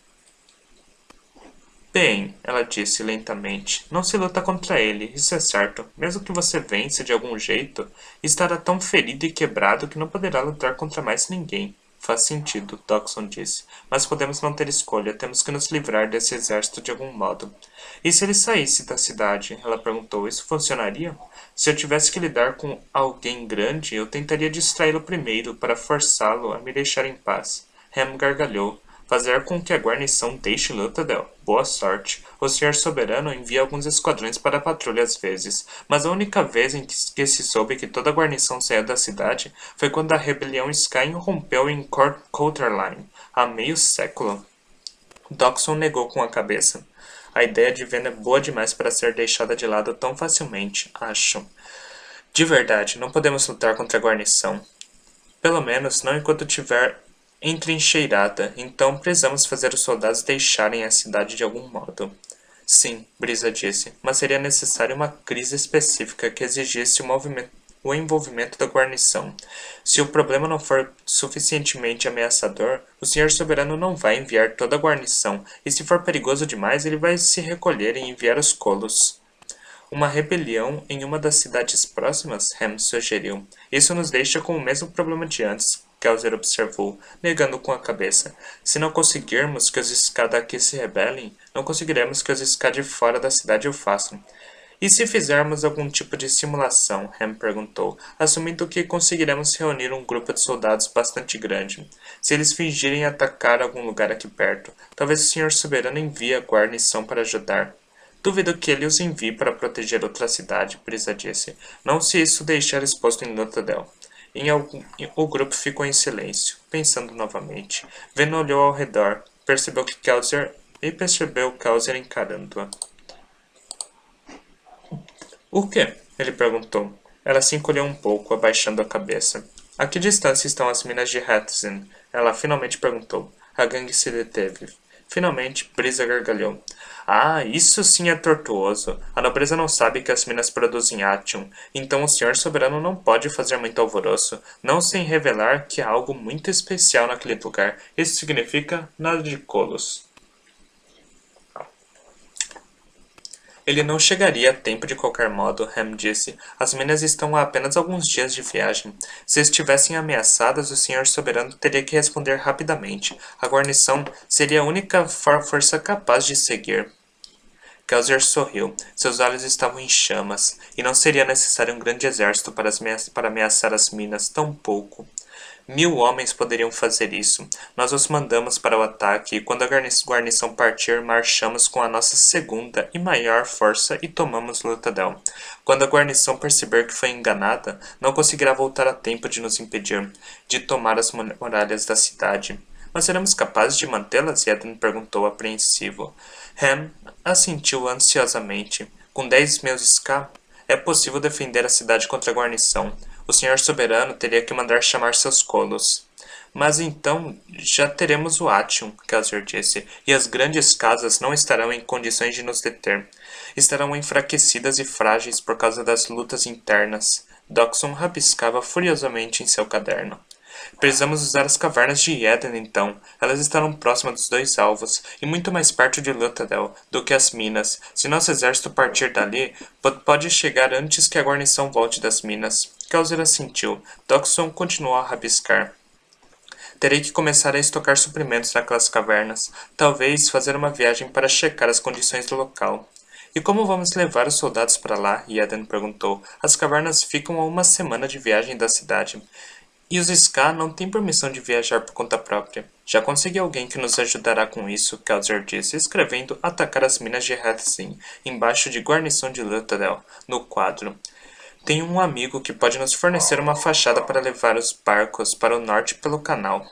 Bem, ela disse lentamente, não se luta contra ele, isso é certo. Mesmo que você vença de algum jeito, estará tão ferido e quebrado que não poderá lutar contra mais ninguém. Faz sentido, Dawson disse. Mas podemos não ter escolha, temos que nos livrar desse exército de algum modo. E se ele saísse da cidade? Ela perguntou, isso funcionaria? Se eu tivesse que lidar com alguém grande, eu tentaria distraí-lo primeiro para forçá-lo a me deixar em paz. Ham gargalhou. Fazer com que a guarnição deixe Luthadel. Boa sorte. O Senhor Soberano envia alguns esquadrões para a patrulha às vezes, mas a única vez em que se soube que toda a guarnição saiu da cidade foi quando a rebelião Sky irrompeu em Coulterline, há meio século. Dawson negou com a cabeça. A ideia de Ven é boa demais para ser deixada de lado tão facilmente, acho. De verdade, não podemos lutar contra a guarnição. Pelo menos não enquanto tiver entrincheirada, então precisamos fazer os soldados deixarem a cidade de algum modo. Sim, Brisa disse, mas seria necessária uma crise específica que exigisse o envolvimento da guarnição. Se o problema não for suficientemente ameaçador, o Senhor Soberano não vai enviar toda a guarnição, e se for perigoso demais, ele vai se recolher e enviar os colos. Uma rebelião em uma das cidades próximas? Ham sugeriu. Isso nos deixa com o mesmo problema de antes, Kelsier observou, negando com a cabeça. Se não conseguirmos que os Ska daqui se rebelem, não conseguiremos que os Ska de fora da cidade o façam. E se fizermos algum tipo de simulação? Ham perguntou, assumindo que conseguiremos reunir um grupo de soldados bastante grande. Se eles fingirem atacar algum lugar aqui perto, talvez o Senhor Soberano envie a guarnição para ajudar. Duvido que ele os envie para proteger outra cidade, Brisa disse. Não se isso deixar exposto em Luthadel. O grupo ficou em silêncio, pensando novamente. Ven olhou ao redor, percebeu Kelsier encarando-a. O quê? Ele perguntou. Ela se encolheu um pouco, abaixando a cabeça. A que distância estão as minas de Hatzin? Ela finalmente perguntou. A gangue se deteve. Finalmente, Brisa gargalhou. Ah, isso sim é tortuoso. A nobreza não sabe que as minas produzem Atium, então o Senhor Soberano não pode fazer muito alvoroço, não sem revelar que há algo muito especial naquele lugar. Isso significa nada de colos. Ele não chegaria a tempo de qualquer modo, Ham disse. As minas estão a apenas alguns dias de viagem. Se estivessem ameaçadas, o Senhor Soberano teria que responder rapidamente. A guarnição seria a única força capaz de seguir. Kelsier sorriu. Seus olhos estavam em chamas, e não seria necessário um grande exército para ameaçar as minas, tão pouco. 1000 homens poderiam fazer isso. Nós os mandamos para o ataque e quando a guarnição partir, marchamos com a nossa segunda e maior força e tomamos Luthadel. Quando a guarnição perceber que foi enganada, não conseguirá voltar a tempo de nos impedir de tomar as muralhas da cidade. Mas seremos capazes de mantê-las? Eden perguntou apreensivo. Ham assentiu ansiosamente. Com 10.000 Ska, é possível defender a cidade contra a guarnição. O Senhor Soberano teria que mandar chamar seus colos. Mas então já teremos o Atium, Kelsier disse, e as grandes casas não estarão em condições de nos deter. Estarão enfraquecidas e frágeis por causa das lutas internas. Dawson rabiscava furiosamente em seu caderno. Precisamos usar as cavernas de Eden, então. Elas estarão próximas dos dois alvos, e muito mais perto de Luthadel do que as minas. Se nosso exército partir dali, pode chegar antes que a guarnição volte das minas. Kelsier assentiu. Dawson continuou a rabiscar. Terei que começar a estocar suprimentos naquelas cavernas. Talvez fazer uma viagem para checar as condições do local. E como vamos levar os soldados para lá? Eden perguntou. As cavernas ficam a 1 semana de viagem da cidade. E os Ska não têm permissão de viajar por conta própria. Já consegui alguém que nos ajudará com isso, Kelzer disse, escrevendo atacar as minas de Hethzin, embaixo de guarnição de Luthadel, no quadro. Tenho um amigo que pode nos fornecer uma fachada para levar os barcos para o norte pelo canal.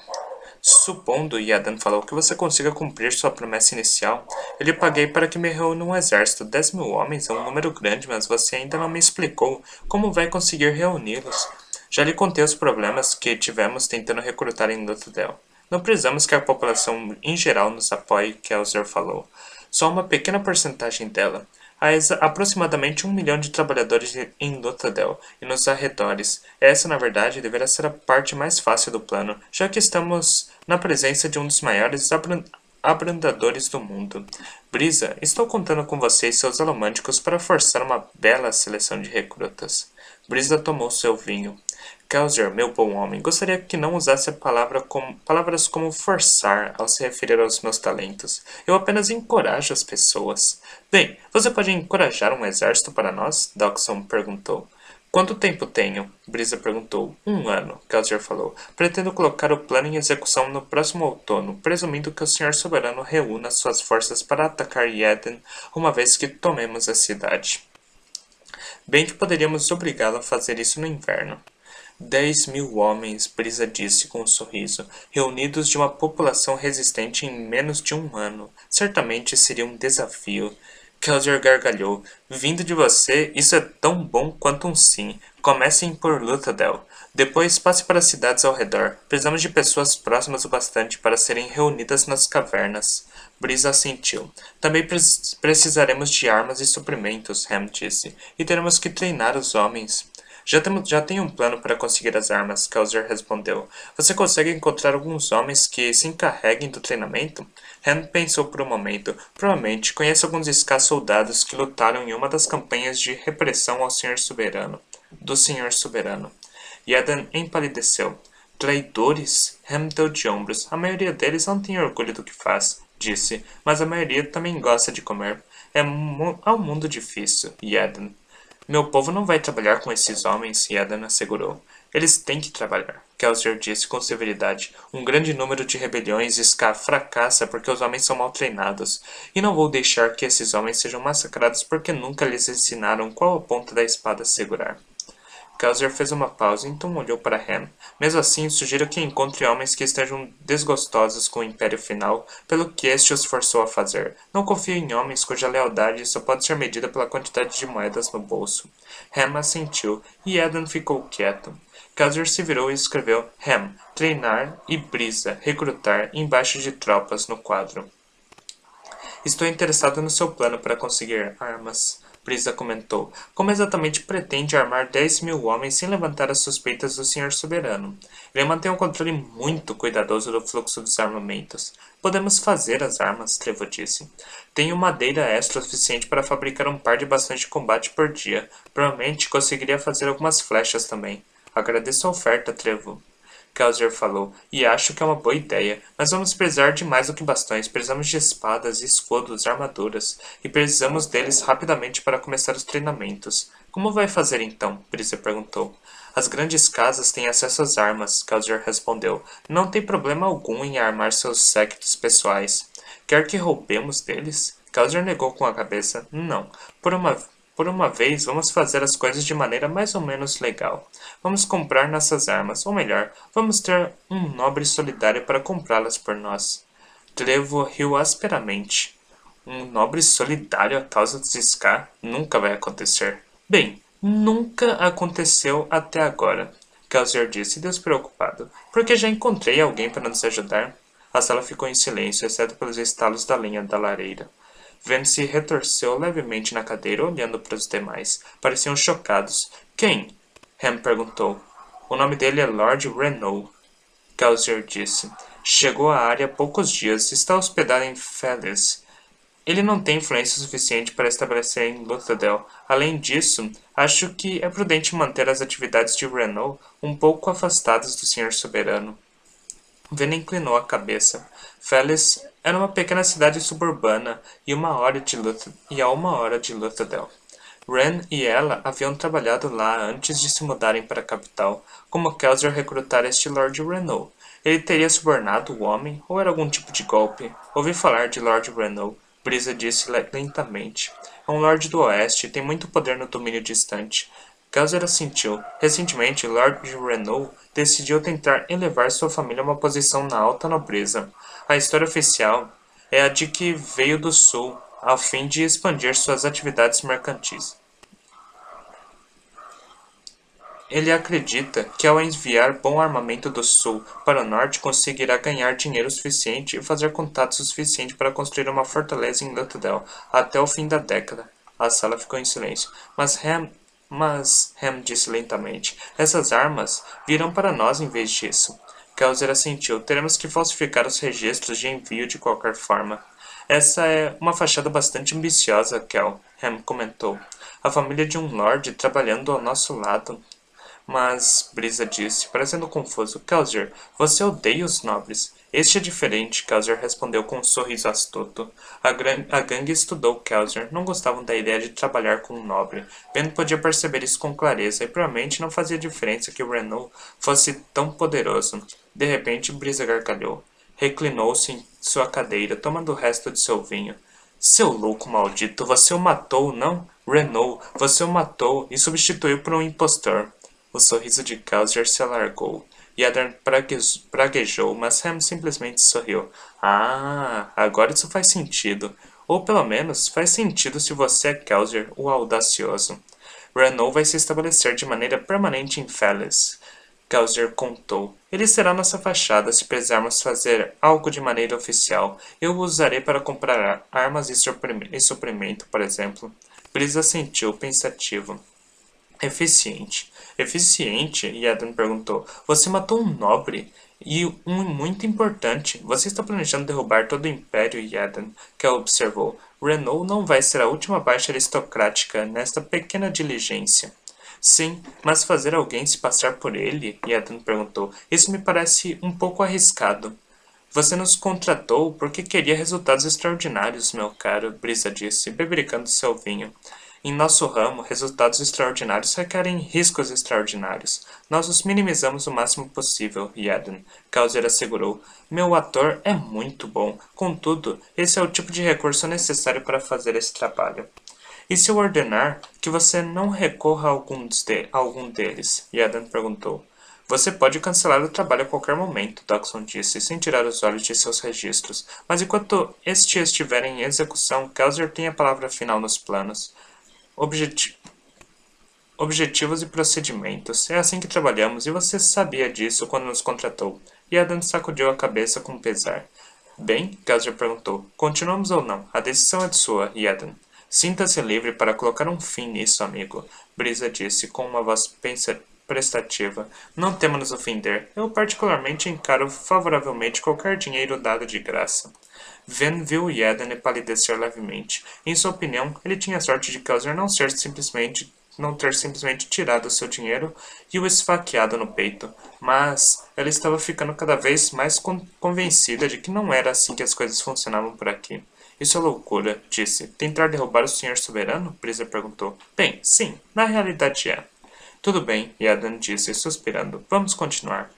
Supondo, Yadan falou, que você consiga cumprir sua promessa inicial, eu lhe paguei para que me reúna um exército. 10.000 homens é um número grande, mas você ainda não me explicou como vai conseguir reuni-los. Já lhe contei os problemas que tivemos tentando recrutar em Luthadel. Não precisamos que a população em geral nos apoie, Kelzer falou. Só uma pequena porcentagem dela. Há aproximadamente 1 milhão de trabalhadores em Luthadel e nos arredores. Essa, na verdade, deverá ser a parte mais fácil do plano, já que estamos na presença de um dos maiores abrandadores do mundo. Brisa, estou contando com você e seus alomânticos para forçar uma bela seleção de recrutas. Brisa tomou seu vinho. Kelzer, meu bom homem, gostaria que não usasse palavras como forçar ao se referir aos meus talentos. Eu apenas encorajo as pessoas. Bem, você pode encorajar um exército para nós? Dockson perguntou. Quanto tempo tenho? Brisa perguntou. 1 ano, Kelzer falou. Pretendo colocar o plano em execução no próximo outono, presumindo que o Senhor Soberano reúna suas forças para atacar Eden uma vez que tomemos a cidade. Bem que poderíamos obrigá-lo a fazer isso no inverno. 10.000 homens, Brisa disse com um sorriso, reunidos de uma população resistente em menos de 1 ano. Certamente seria um desafio. Kelzer gargalhou. Vindo de você, isso é tão bom quanto um sim. Comecem por Luthadel. Depois passe para as cidades ao redor. Precisamos de pessoas próximas o bastante para serem reunidas nas cavernas. Brisa assentiu. Também precisaremos de armas e suprimentos, Ham disse. E teremos que treinar os homens. Já tenho um plano para conseguir as armas, Kelzer respondeu. Você consegue encontrar alguns homens que se encarreguem do treinamento? Han pensou por um momento. Provavelmente conhece alguns escassos soldados que lutaram em uma das campanhas de repressão ao Senhor Soberano. Do Senhor Soberano. Yadan empalideceu. Traidores? Ham deu de ombros. A maioria deles não tem orgulho do que faz, disse, mas a maioria também gosta de comer. É um mundo difícil, Yadan. Meu povo não vai trabalhar com esses homens, Yadan assegurou. Eles têm que trabalhar, Kelzer disse com severidade. Um grande número de rebeliões fracassa porque os homens são mal treinados. E não vou deixar que esses homens sejam massacrados porque nunca lhes ensinaram qual a ponta da espada segurar. Kelzer fez uma pausa, então olhou para Ham. Mesmo assim, sugiro que encontre homens que estejam desgostosos com o Império Final, pelo que este os forçou a fazer. Não confio em homens cuja lealdade só pode ser medida pela quantidade de moedas no bolso. Ham assentiu, e Eden ficou quieto. Kelzer se virou e escreveu Ham, treinar e Brisa, recrutar, embaixo de tropas no quadro. Estou interessado no seu plano para conseguir armas. Brisa comentou. Como exatamente pretende armar 10.000 homens sem levantar as suspeitas do Senhor Soberano? Ele mantém um controle muito cuidadoso do fluxo dos armamentos. Podemos fazer as armas, Trevo disse. Tenho madeira extra suficiente para fabricar um par de bastões de combate por dia. Provavelmente conseguiria fazer algumas flechas também. Agradeço a oferta, Trevo. Kelzer falou, e acho que é uma boa ideia, mas vamos precisar de mais do que bastões. Precisamos de espadas, escudos, armaduras, e precisamos deles rapidamente para começar os treinamentos. Como vai fazer então? Brisa perguntou. As grandes casas têm acesso às armas, Kelzer respondeu. Não tem problema algum em armar seus séquitos pessoais. Quer que roubemos deles? Kelzer negou com a cabeça. Não. Por uma vez, vamos fazer as coisas de maneira mais ou menos legal. Vamos comprar nossas armas, ou melhor, vamos ter um nobre solidário para comprá-las por nós. Trevo riu asperamente. Um nobre solidário à causa dos Ska? Nunca vai acontecer. Bem, nunca aconteceu até agora, Kelzer disse despreocupado, porque já encontrei alguém para nos ajudar. A sala ficou em silêncio, exceto pelos estalos da lenha da lareira. Vance retorceu levemente na cadeira, olhando para os demais. Pareciam chocados. Quem? Ham perguntou. O nome dele é Lord Renault, Kelzer disse. Chegou à área há poucos dias. Está hospedado em Feliz. Ele não tem influência suficiente para estabelecer em Luthadel. Além disso, acho que é prudente manter as atividades de Renault um pouco afastadas do Senhor Soberano. Vena inclinou a cabeça. Feliz Era uma pequena cidade suburbana e a 1 hora de Luthadel. Ren e ela haviam trabalhado lá antes de se mudarem para a capital, como Kelsier recrutara este Lord Renault. Ele teria subornado o homem, ou era algum tipo de golpe? Ouvi falar de Lord Renault, Brisa disse lentamente. É um Lord do Oeste e tem muito poder no domínio distante. Kelsier assentiu. Recentemente, Lord Renault decidiu tentar elevar sua família a uma posição na alta nobreza. A história oficial é a de que veio do sul, a fim de expandir suas atividades mercantis. Ele acredita que ao enviar bom armamento do sul para o norte conseguirá ganhar dinheiro suficiente e fazer contatos o suficiente para construir uma fortaleza em Luthadel até o fim da década. A sala ficou em silêncio, mas Ham disse lentamente, essas armas virão para nós em vez disso. Kelsier assentiu, teremos que falsificar os registros de envio de qualquer forma. Essa é uma fachada bastante ambiciosa, Kel, Ham comentou. A família de um lord trabalhando ao nosso lado. Mas, Brisa disse, parecendo confuso, Kelsier, você odeia os nobres. Este é diferente, Kelsier respondeu com um sorriso astuto. A gangue estudou Kelsier, não gostavam da ideia de trabalhar com um nobre. Ben podia perceber isso com clareza, e provavelmente não fazia diferença que Renault fosse tão poderoso. De repente, Brisa gargalhou. Reclinou-se em sua cadeira, tomando o resto de seu vinho. Seu louco maldito, você o matou, não? Renault, você o matou e substituiu por um impostor. O sorriso de Kelsier se alargou. Yadern praguejou, mas Ham simplesmente sorriu. Ah, agora isso faz sentido. Ou pelo menos faz sentido se você é Kelsier, o audacioso. Renault vai se estabelecer de maneira permanente em Felles. Kelsier contou. Ele será nossa fachada se precisarmos fazer algo de maneira oficial. Eu o usarei para comprar armas e suprimento, por exemplo. Brisa assentiu, pensativo. Eficiente. Eficiente? Yadan perguntou. Você matou um nobre e um muito importante. Você está planejando derrubar todo o Império, Yadan? Kel observou. Renault não vai ser a última baixa aristocrática nesta pequena diligência. Sim, mas fazer alguém se passar por ele? Yadan perguntou. Isso me parece um pouco arriscado. Você nos contratou porque queria resultados extraordinários, meu caro, Brisa disse, bebericando seu vinho. Em nosso ramo, resultados extraordinários requerem riscos extraordinários. Nós os minimizamos o máximo possível, Yaden. Kelsier assegurou. Meu ator é muito bom. Contudo, esse é o tipo de recurso necessário para fazer esse trabalho. E se eu ordenar que você não recorra a algum deles? Yaden perguntou. Você pode cancelar o trabalho a qualquer momento, Dawson disse, sem tirar os olhos de seus registros. Mas enquanto este estiver em execução, Kelsier tem a palavra final nos planos. Objetivos e procedimentos. É assim que trabalhamos e você sabia disso quando nos contratou. E Adam sacudiu a cabeça com pesar. Bem, Kelsier perguntou. Continuamos ou não? A decisão é sua, Yadan. Sinta-se livre para colocar um fim nisso, amigo. Brisa disse, com uma voz prestativa. Não temo nos ofender. Eu particularmente encaro favoravelmente qualquer dinheiro dado de graça. Ven viu Yadan palidecer levemente. Em sua opinião, ele tinha sorte de Kelsier não ter simplesmente tirado seu dinheiro e o esfaqueado no peito, mas ela estava ficando cada vez mais convencida de que não era assim que as coisas funcionavam por aqui. Isso é loucura, disse. Tentar derrubar o senhor soberano? Brisa perguntou. Bem, sim, na realidade é. Tudo bem, Yadan disse, suspirando. Vamos continuar.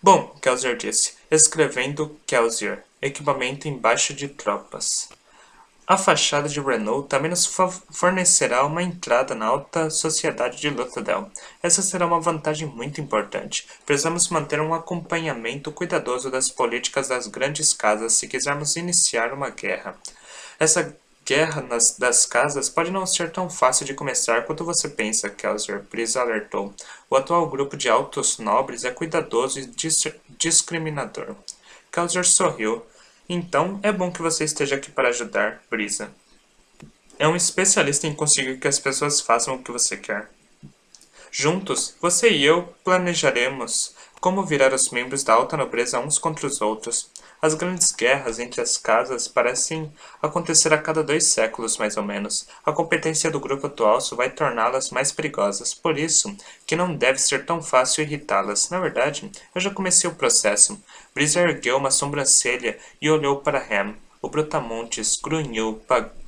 Bom, Kelsier disse, escrevendo Kelsier, equipamento embaixo de tropas. A fachada de Renault também nos fornecerá uma entrada na alta sociedade de Luthadel. Essa será uma vantagem muito importante. Precisamos manter um acompanhamento cuidadoso das políticas das grandes casas se quisermos iniciar uma guerra. Essa guerra das casas pode não ser tão fácil de começar quanto você pensa, Kelsier, Brisa alertou. O atual grupo de altos nobres é cuidadoso e discriminador. Kelsier sorriu. Então, é bom que você esteja aqui para ajudar, Brisa. É um especialista em conseguir que as pessoas façam o que você quer. Juntos, você e eu planejaremos como virar os membros da alta nobreza uns contra os outros. As grandes guerras entre as casas parecem acontecer a cada 2 séculos, mais ou menos. A competência do grupo atual só vai torná-las mais perigosas. Por isso, que não deve ser tão fácil irritá-las. Na verdade, eu já comecei o processo. Brisa ergueu uma sobrancelha e olhou para Ham. O Brutamontes grunhiu,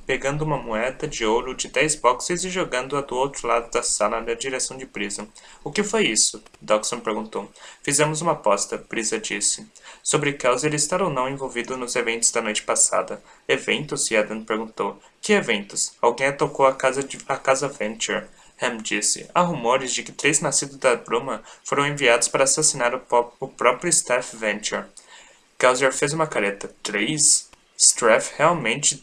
pegando uma moeda de ouro de 10 boxes e jogando-a do outro lado da sala na direção de Brisa. O que foi isso? Dawson perguntou. Fizemos uma aposta, Brisa disse. Sobre Kelsier estar ou não envolvido nos eventos da noite passada. Eventos? Yadan perguntou. Que eventos? Alguém atacou a casa Venture. Ham disse. Há rumores de que 3 nascidos da Bruma foram enviados para assassinar o próprio Staff Venture. Kelsier fez uma careta. 3? Straff realmente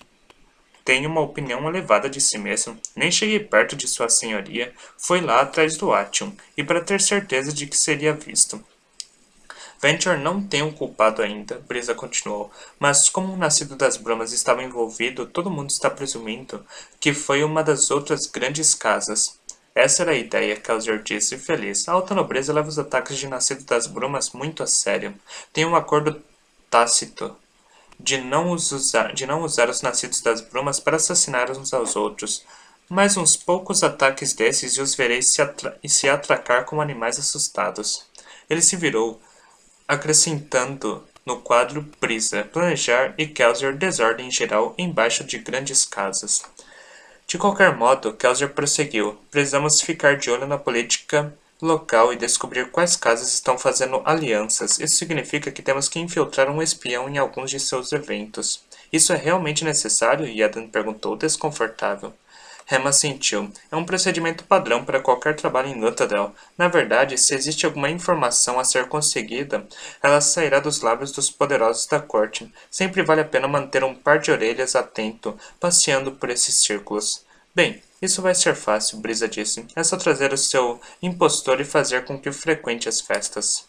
tem uma opinião elevada de si mesmo. Nem cheguei perto de sua senhoria. Foi lá atrás do Ation, e para ter certeza de que seria visto. Venture não tem um culpado ainda, Brisa continuou, mas como o nascido das Brumas estava envolvido, todo mundo está presumindo que foi uma das outras grandes casas. Essa era a ideia, Kelsier disse, feliz. A alta nobreza leva os ataques de nascido das Brumas muito a sério. Tem um acordo tácito de não usar os nascidos das Brumas para assassinar uns aos outros. Mais uns poucos ataques desses e os verei se atracar como animais assustados. Ele se virou, acrescentando no quadro Brisa, planejar e Kelsier desordem geral embaixo de grandes casas. De qualquer modo, Kelsier prosseguiu, precisamos ficar de olho na política local e descobrir quais casas estão fazendo alianças. Isso significa que temos que infiltrar um espião em alguns de seus eventos. Isso é realmente necessário? Yadan perguntou, desconfortável. Ham assentiu. É um procedimento padrão para qualquer trabalho em Luthadel. Na verdade, se existe alguma informação a ser conseguida, ela sairá dos lábios dos poderosos da corte. Sempre vale a pena manter um par de orelhas atento, passeando por esses círculos. Bem, isso vai ser fácil, Brisa disse. É só trazer o seu impostor e fazer com que frequente as festas.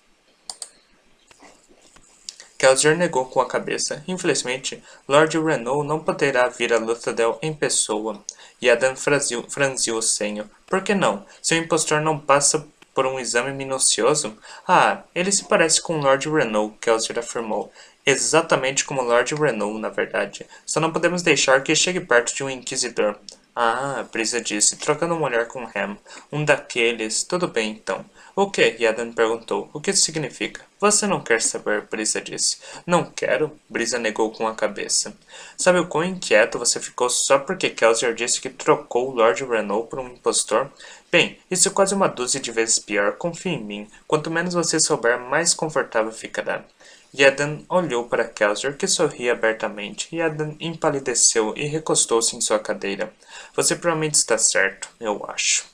Kelsier negou com a cabeça. Infelizmente, Lord Renault não poderá vir a Luthadel em pessoa. Yadan franziu o senho. Por que não? Seu impostor não passa por um exame minucioso? Ah, ele se parece com Lord Renault, Kelsier afirmou. Exatamente como Lord Renault, na verdade. Só não podemos deixar que chegue perto de um inquisidor. Ah, Brisa disse, trocando um olhar com Ham. Um daqueles. Tudo bem, então. O que? Yadan perguntou. O que isso significa? Você não quer saber, Brisa disse. Não quero? Brisa negou com a cabeça. Sabe o quão inquieto você ficou só porque Kelsier disse que trocou Lord Renault por um impostor? Bem, isso é quase uma dúzia de vezes pior. Confie em mim. Quanto menos você souber, mais confortável ficará. Yadan olhou para Kelsier, que sorria abertamente. Yadan empalideceu e recostou-se em sua cadeira. Você provavelmente está certo, eu acho.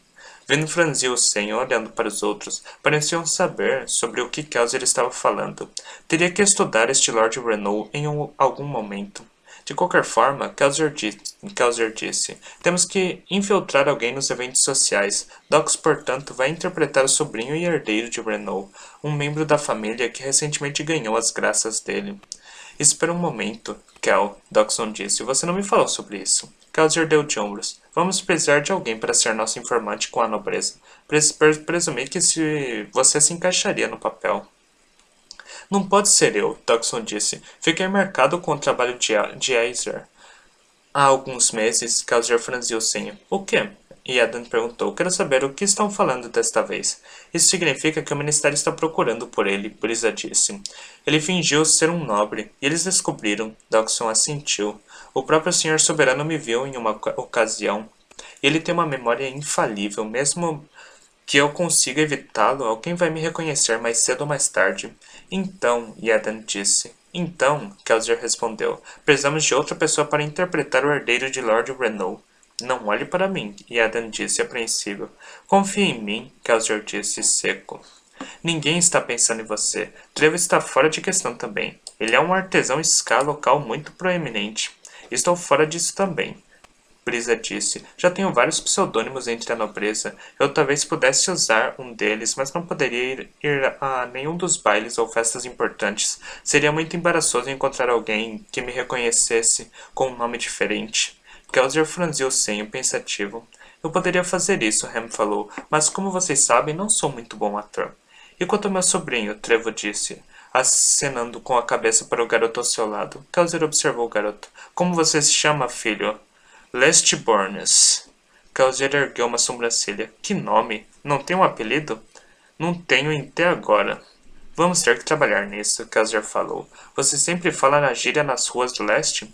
Vin franziu o senho, olhando para os outros. Pareciam saber sobre o que Kelsier estava falando. Teria que estudar este Lord Renault em algum momento. De qualquer forma, Kelsier disse, temos que infiltrar alguém nos eventos sociais. Dox, portanto, vai interpretar o sobrinho e herdeiro de Renault, um membro da família que recentemente ganhou as graças dele. Espera um momento, Kel, Doxon disse. Você não me falou sobre isso. Kelsier deu de ombros. Vamos precisar de alguém para ser nosso informante com a nobreza. Presumi que você se encaixaria no papel. Não pode ser eu, Doxon disse. Fiquei marcado com o trabalho de Acer. Há alguns meses, Kelsier franziu o senho. O quê? Yadan perguntou. Quero saber o que estão falando desta vez. Isso significa que o ministério está procurando por ele, Brisa disse. Ele fingiu ser um nobre, e eles descobriram. Doxon assentiu. O próprio senhor soberano me viu em uma ocasião. E ele tem uma memória infalível, mesmo que eu consiga evitá-lo, alguém vai me reconhecer mais cedo ou mais tarde. Então, Yadan disse. Então, Kelsier respondeu, precisamos de outra pessoa para interpretar o herdeiro de Lord Renault. Não olhe para mim, Yadan disse apreensível. Confie em mim, Kelsier disse seco. Ninguém está pensando em você. Trevo está fora de questão também. Ele é um artesão em escala local muito proeminente. Estou fora disso também. Brisa disse. Já tenho vários pseudônimos entre a nobreza. Eu talvez pudesse usar um deles, mas não poderia ir a nenhum dos bailes ou festas importantes. Seria muito embaraçoso encontrar alguém que me reconhecesse com um nome diferente. Kelsier franziu o senho, pensativo. Eu poderia fazer isso, Ham falou, mas como vocês sabem, não sou muito bom ator. E quanto ao meu sobrinho, Trevo disse. acenando com a cabeça para o garoto ao seu lado. Kelsey observou o garoto. Como você se chama, filho? Lest Burns. Kelsey ergueu uma sobrancelha. Que nome? Não tem um apelido? Não tenho até agora. Vamos ter que trabalhar nisso, Kelsey falou. Você sempre fala na gíria nas ruas do leste?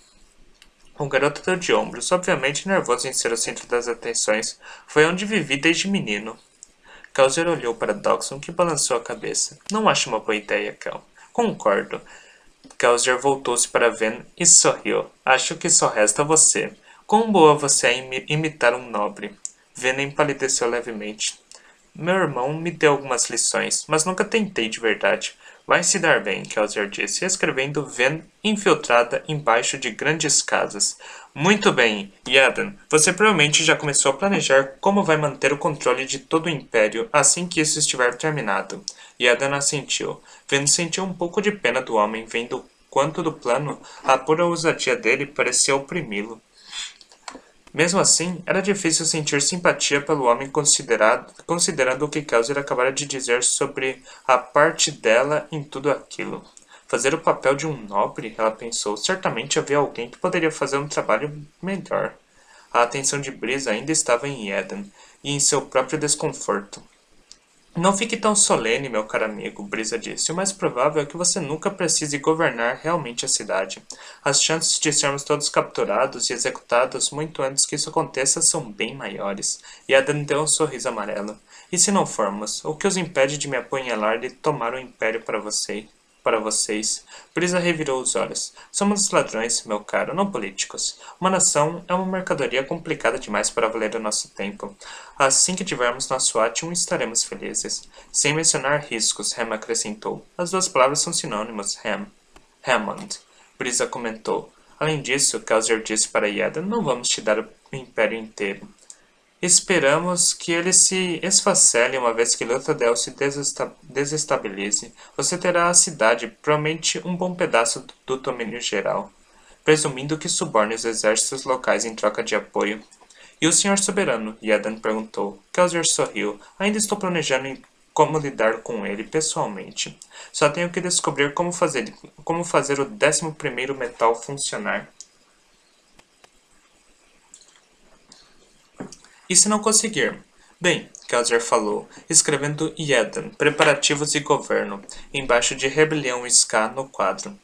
O garoto deu de ombros, obviamente nervoso em ser o centro das atenções. Foi onde vivi desde menino. Kelsey olhou para Dawson, que balançou a cabeça. Não acho uma boa ideia, Cal. Concordo. Kelsey voltou-se para Ven e sorriu. Acho que só resta você. Quão boa você é em imitar um nobre. Ven empalideceu levemente. Meu irmão me deu algumas lições, mas nunca tentei de verdade. Vai se dar bem, Kelsey disse, escrevendo Ven infiltrada embaixo de grandes casas. Muito bem, Yadan. Você provavelmente já começou a planejar como vai manter o controle de todo o Império assim que isso estiver terminado. Yadan assentiu. Ven sentiu um pouco de pena do homem, vendo quanto do plano a pura ousadia dele parecia oprimi-lo. Mesmo assim, era difícil sentir simpatia pelo homem considerando o que Kelsey acabara de dizer sobre a parte dela em tudo aquilo. Fazer o papel de um nobre, ela pensou, certamente havia alguém que poderia fazer um trabalho melhor. A atenção de Brisa ainda estava em Eden, e em seu próprio desconforto. Não fique tão solene, meu caro amigo, Brisa disse. O mais provável é que você nunca precise governar realmente a cidade. As chances de sermos todos capturados e executados muito antes que isso aconteça são bem maiores. E Adam deu um sorriso amarelo. E se não formos, o que os impede de me apunhalar e tomar o império para vocês? Brisa revirou os olhos. Somos ladrões, meu caro, não políticos. Uma nação é uma mercadoria complicada demais para valer o nosso tempo. Assim que tivermos nosso Atium, estaremos felizes. Sem mencionar riscos, Ham acrescentou. As duas palavras são sinônimos, Ham. Hammond. Brisa comentou. Além disso, Kelsey disse para Yeda, não vamos te dar o império inteiro. Esperamos que ele se esfacele uma vez que Luthadel se desestabilize. Você terá a cidade, provavelmente um bom pedaço do domínio geral, presumindo que suborne os exércitos locais em troca de apoio. E o senhor soberano? Yadan perguntou. Kelsey sorriu. Ainda estou planejando em como lidar com ele pessoalmente. Só tenho que descobrir como fazer o 11º metal funcionar. E se não conseguir? Bem, Kelsey falou, escrevendo Yadan, preparativos e governo, embaixo de Rebelião Ska no quadro.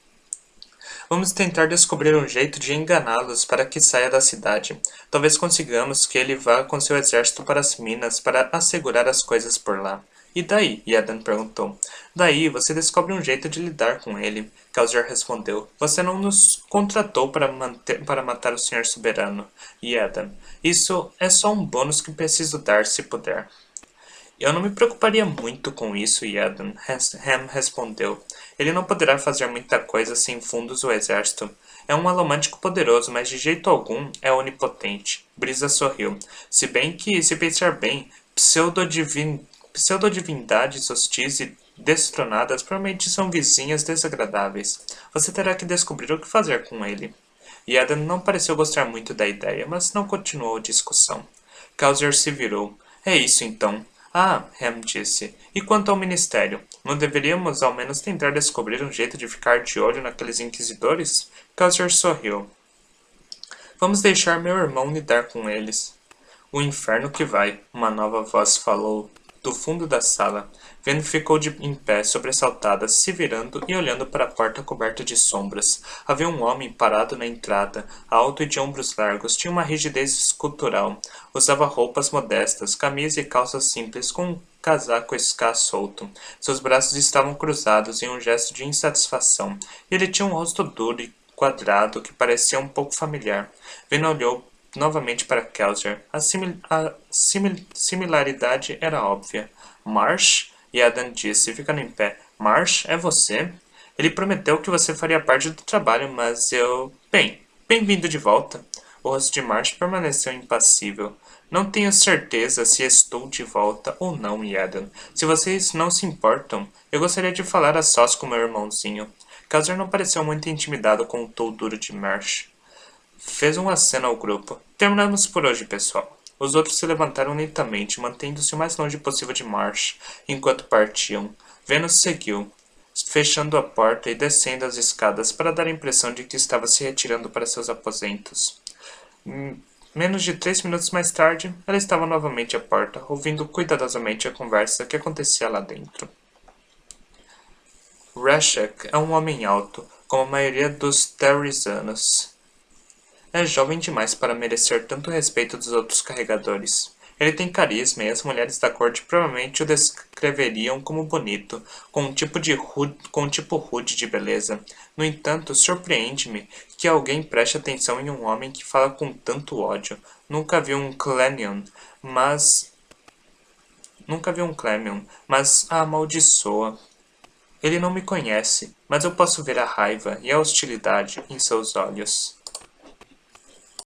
Vamos tentar descobrir um jeito de enganá-los para que saia da cidade. Talvez consigamos que ele vá com seu exército para as minas para assegurar as coisas por lá. E daí? Yadan perguntou. Daí você descobre um jeito de lidar com ele. Kelsey respondeu. Você não nos contratou para matar o Senhor Soberano. Yadan. Isso é só um bônus que preciso dar se puder. Eu não me preocuparia muito com isso, Yadan. Ham respondeu. Ele não poderá fazer muita coisa sem fundos ou exército. É um alomântico poderoso, mas de jeito algum é onipotente. Brisa sorriu. Se bem que, se pensar bem, pseudodivindades hostis e destronadas provavelmente são vizinhas desagradáveis. Você terá que descobrir o que fazer com ele. Yadan não pareceu gostar muito da ideia, mas não continuou a discussão. Kelsey se virou. É isso então. Ah, Ham disse. E quanto ao ministério? Não deveríamos ao menos tentar descobrir um jeito de ficar de olho naqueles inquisidores? Kelsey sorriu. Vamos deixar meu irmão lidar com eles. O inferno que vai, uma nova voz falou do fundo da sala. Ven ficou em pé, sobressaltada, se virando e olhando para a porta coberta de sombras. Havia um homem parado na entrada, alto e de ombros largos, tinha uma rigidez escultural. Usava roupas modestas, camisa e calças simples, com um casaco escasso solto. Seus braços estavam cruzados em um gesto de insatisfação. Ele tinha um rosto duro e quadrado que parecia um pouco familiar. Ven olhou novamente para Kelsey. A similaridade era óbvia. Marsh? Yadan disse, ficando em pé. Marsh, é você? Ele prometeu que você faria parte do trabalho, mas eu... Bem-vindo de volta. O rosto de Marsh permaneceu impassível. Não tenho certeza se estou de volta ou não, Yadan. Se vocês não se importam, eu gostaria de falar a sós com meu irmãozinho. Kelsey não pareceu muito intimidado com o tom duro de Marsh. Fez um aceno ao grupo. Terminamos por hoje, pessoal. Os outros se levantaram lentamente, mantendo-se o mais longe possível de Marsh, enquanto partiam. Venus seguiu. fechando a porta e descendo as escadas para dar a impressão de que estava se retirando para seus aposentos. Menos de 3 minutos mais tarde, ela estava novamente à porta, ouvindo cuidadosamente a conversa que acontecia lá dentro. Rashek é um homem alto, como a maioria dos terrisanos. É jovem demais para merecer tanto respeito dos outros carregadores. Ele tem carisma e as mulheres da corte provavelmente o descreveriam como bonito, com um tipo rude de beleza. No entanto, surpreende-me que alguém preste atenção em um homem que fala com tanto ódio. Nunca vi um Clemion, mas a amaldiçoa. Ele não me conhece, mas eu posso ver a raiva e a hostilidade em seus olhos.